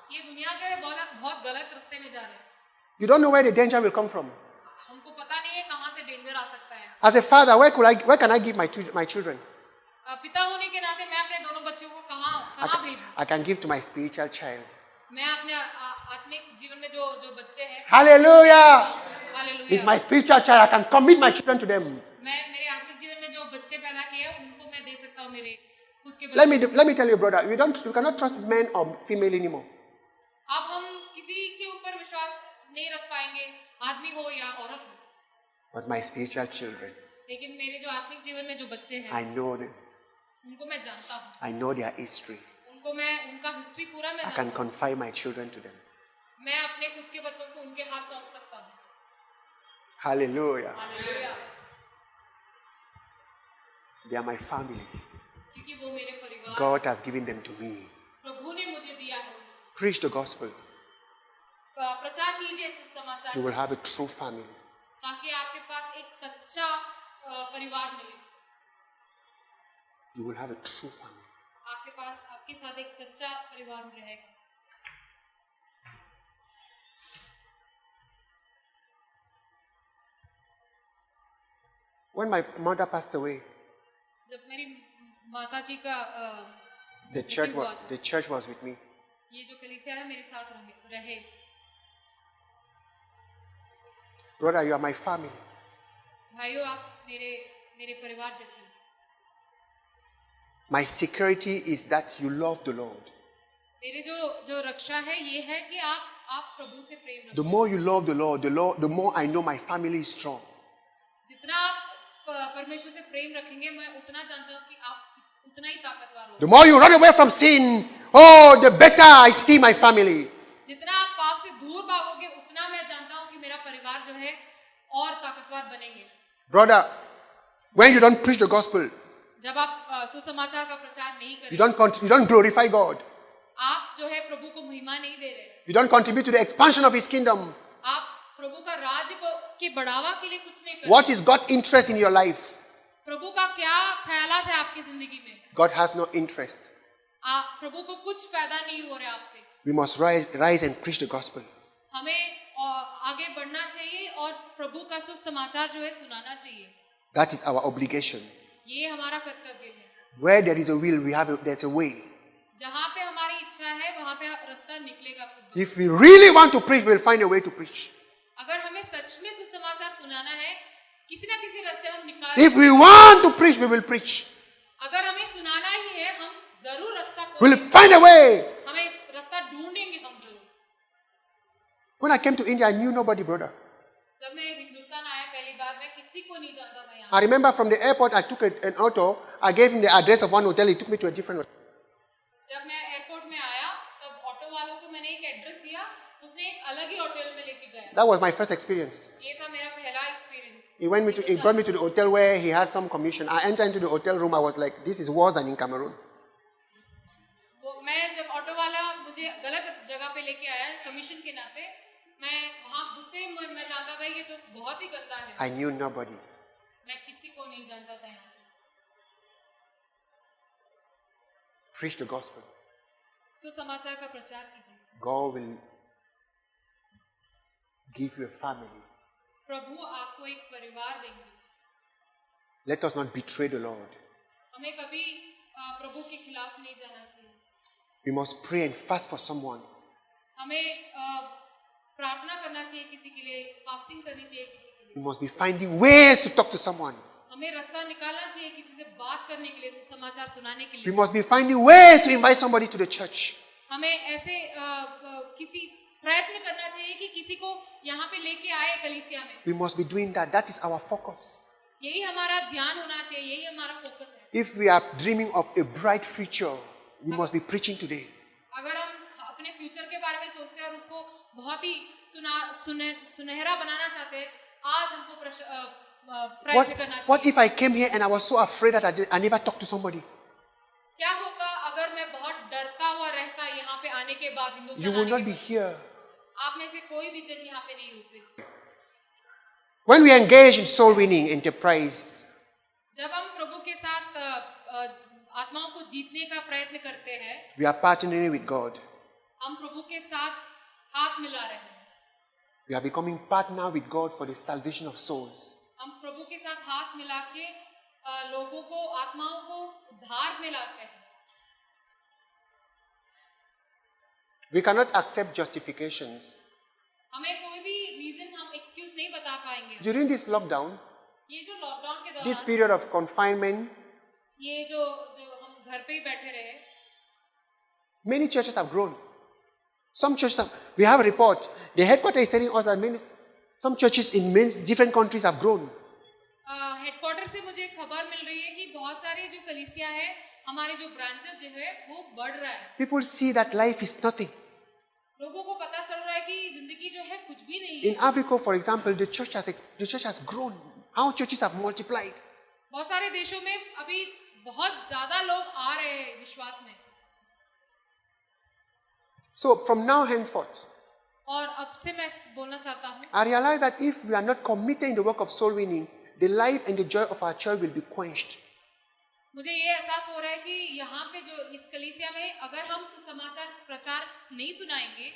ये दुनिया जो है बहुत गलत रास्ते में जा रही है. You don't know where the danger will come from. हमको पता नहीं है कहाँ से डेंजर आ सकता है. As a father, where can I give my children? पिता होने के नाते मैं अपने दोनों बच्चों को कहाँ भेजूं? I can give to my spiritual child. मैं अपने आत्मिक जीवन में जो बच्चे हैं. Hallelujah! Hallelujah. It's my spiritual child. I can commit my children to them. मैं मेरे आत्मिक जीवन में जो बच्चे पैदा किए हैं उनको मैं दे सकता हूँ मेरे खुद के बच्चे. Let me tell you, brother, you cannot trust men or female anymore. अब हम किसी के ऊपर विश्वास नहीं रख पाएंगे, आदमी हो या औरत हो. But my spiritual children, लेकिन मेरे जो आत्मिक जीवन में जो बच्चे हैं, I know them. उनको मैं जानता हूँ. I know their history. उनको मैं उनका हिस्ट्री पूरा मैं I जानता can हूँ. confide my children to them. मैं अपने खुद के बच्चों को उनके हाथ सौंप सकता हूँ. Hallelujah. Hallelujah. They are my family. क्योंकि वो मेरे परिवार. God has given them to me. प्रभु ने मुझे दिया है. Preach the gospel. प्रचार कीजिए सुसमाचार. You will have a true family. ताकि आपके पास एक सच्चा परिवार मिले. You will have a true family. आपके साथ एक सच्चा परिवार रहेगा. When my mother passed away, जब मेरी माता जी का the church was with me. ये जो कलीसिया है मेरे साथ रहे. Brother, you are my family. भाइयों, आप मेरे परिवार जैसे हैं. My security is that you love the Lord. मेरे जो रक्षा है ये है कि आप प्रभु से प्रेम रखें. The more you love the Lord, the more I know my family is strong. जितना आप परमेश्वर से प्रेम रखेंगे, मैं उतना जानता हूँ कि आप उतना ही ताकतवर हो. The more you run away from sin, oh, the better I see my family. जितना आप पाप से दूर भागोगे, उतना मैं जानता हूँ कि मेरा परिवार जो है और ताकतवर बनेंगे. Brother, when you don't preach the gospel, जब आप सुसमाचार का प्रचार नहीं you करें, don't glorify God. आप जो है प्रभु को महिमा नहीं दे रहे. You don't contribute to the expansion of His kingdom. आप प्रभु का राज्य के बढ़ावा के लिए कुछ नहीं करते. What is God's interest in your life? प्रभु का क्या ख्यालात है आपकी जिंदगी में? God has no interest. प्रभु को कुछ फायदा नहीं हो रहा आपसे. We must rise and preach the gospel. हमें आगे बढ़ना चाहिए और प्रभु का शुभ समाचार जो है सुनाना चाहिए. That is our obligation. ये हमारा कर्तव्य है. Where there is a will, there's a way. जहाँ पे हमारी इच्छा है वहाँ पे रास्ता निकलेगा खुद. If we really want to preach, we'll find a way to preach. अगर हमें सच में सुसमाचार सुनाना है, किसी ना किसी रास्ते हम निकाल. If we want to preach, we will preach. अगर हमें सुनाना ही है, हम जरूर रास्ता We'll find a way. हमें रास्ता ढूंढेंगे हम जरूर. When I came to India, I knew nobody, brother. जब मैं हिंदुस्तान आया पहली बार, मैं किसी को नहीं जानता था यहाँ. I remember from the airport, I took an auto. I gave him the address of one hotel. He took me to a different hotel. जब मैं एयरपोर्ट में आया, तब ऑटो वालों को मैंने एक एड्रेस दिया, उसने एक अलग ही होटल में लेके गया. That was my first experience. ये था मेरा पहला experience. He brought me to the hotel where he had some commission. I entered into the hotel room. I was like, this is worse than in Cameroon. मैं जब auto वाला मुझे गलत जगह पे लेके आया कमीशन के नाते, मैं वहाँ घुसते ही मैं जानता था ये तो बहुत ही गंदा है. I knew nobody. मैं किसी को नहीं जानता था यहाँ. Preach the gospel. सुसमाचार का प्रचार कीजिए. God will give you a family. प्रभु आपको एक परिवार देंगे. Let us not betray the Lord. हमें कभी प्रभु के खिलाफ नहीं जाना चाहिए. We must pray and fast for someone. हमें प्रार्थना करना चाहिए किसी के लिए, फास्टिंग करनी चाहिए किसी के लिए। We must be finding ways to talk to someone. हमें रास्ता निकालना चाहिए किसी से बात करने के लिए, सुसमाचार सुनाने के We लिए। must be finding ways to invite somebody to the church. हमें ऐसे किसी प्रयत्न करना चाहिए कि किसी को यहाँ पे लेके आए कलीसिया में। We must be doing that. That is our focus. यही हमारा ध्यान होना चाहिए, यही हमारा फोकस है। If we are dreaming of a bright future, we must be preaching today. अगर हम अपने फ्यूचर के बारे में सोचते हैं और उसको बहुत ही सुनहरा बनाना चाहते हैं, आज हमको प्रयत्न करना चाहिए। What if I came here and I was so afraid that I never talked to somebody? क्या होता अगर मैं बहुत डरता हुआ रहता यहाँ पे आने के बाद, You हिंदुस्तान will आने not के be बाद? here. आप में से कोई भी जन यहाँ पे नहीं होते। When we engage in soul winning enterprise, जब हम प्रभु के साथ आत्माओं को जीतने का प्रयत्न करते हैं, we are partnering with God. हम प्रभु के साथ हाथ मिला रहे हैं। We are becoming partner with God for the salvation of souls. हम प्रभु के साथ हाथ मिला के लोगों को, आत्माओं को उद्धार में लाते हैं। We cannot accept justifications. हमें कोई भी रीजन, हम एक्सक्यूज नहीं बता पाएंगे। During this lockdown, ये जो लॉकडाउन के this दौरान, period of confinement, ये जो हम घर पे ही बैठे रहे, many churches have grown. Some churches have, we have a report. The headquarters is telling us that some churches in many different countries have grown. Headquarter से मुझे खबर मिल रही है कि बहुत सारे जो कलीसिया है, हमारे जो ब्रांचेस जो है वो बढ़ रहा है। People see that life is nothing. लोगों को पता चल रहा है कि जिंदगी जो है कुछ भी नहीं है। In Africa, for example, the church has grown. How churches have multiplied. बहुत सारे देशों में अभी बहुत ज्यादा लोग आ रहे हैं विश्वास में। So from now henceforth, और अब से मैं बोलना चाहता हूँ, I realize that if we are not committed in the work of soul winning, the life and the joy of our church will be quenched. मुझे ये एहसास हो रहा है कि यहाँ पे जो इस कलीसिया में अगर हम सुसमाचार प्रचार नहीं सुनाएंगे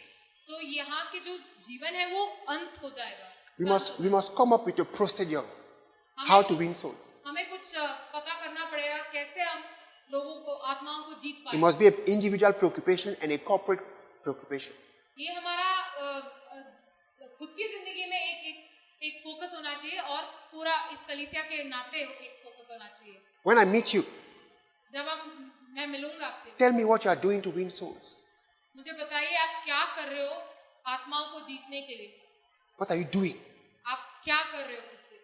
तो यहाँ के जो जीवन है वो अंत हो जाएगा। We must come up with a procedure how to win souls. हमें कुछ पता करना पड़ेगा कैसे हम लोगों को, आत्माओं को जीत It पाए। must be an individual preoccupation and a corporate preoccupation. ये हमारा खुद की जिंदगी में एक फोकस होना चाहिए और पूरा इस कलीसिया के नाते एक फोकस होना चाहिए। When I meet you, जब मैं मिलूंगा आपसे, tell me what you are doing to win souls. मुझे बताइए आप क्या कर रहे हो आत्माओं को जीतने के लिए। What are you doing? आप क्या कर रहे हो खुद से?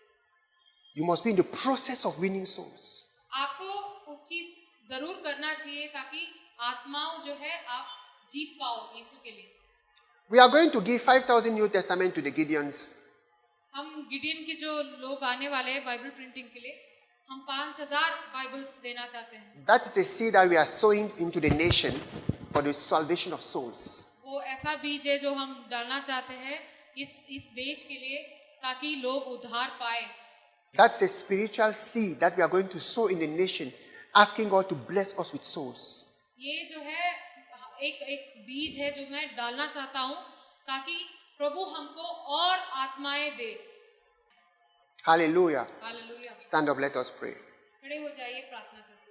You must be in the process of winning souls. आपको उस चीज जरूर करना चाहिए ताकि आत्माओं जो है आप जीत पाओ यीशु के लिए। We are going to give 5,000 New Testament to the Gideons. हम गिडियन के जो लोग आने वाले हैं बाइबल प्रिंटिंग के लिए, हम 5,000 बाइबल्स देना चाहते हैं। That is the seed that we are sowing into the nation for the salvation of souls. वो ऐसा बीज है जो हम डालना चाहते हैं इस देश के लिए ताकि लोग उद्धार पाए। That's the spiritual seed that we are going to sow in the nation, asking God to bless us with souls. ये जो है एक बीज है जो मैं डालना चाहता हूँ ताकि प्रभु हमको और आत्माएं दे। Hallelujah. Hallelujah. Stand up, let us pray. खड़े हो जाइए, प्रार्थना करते हैं।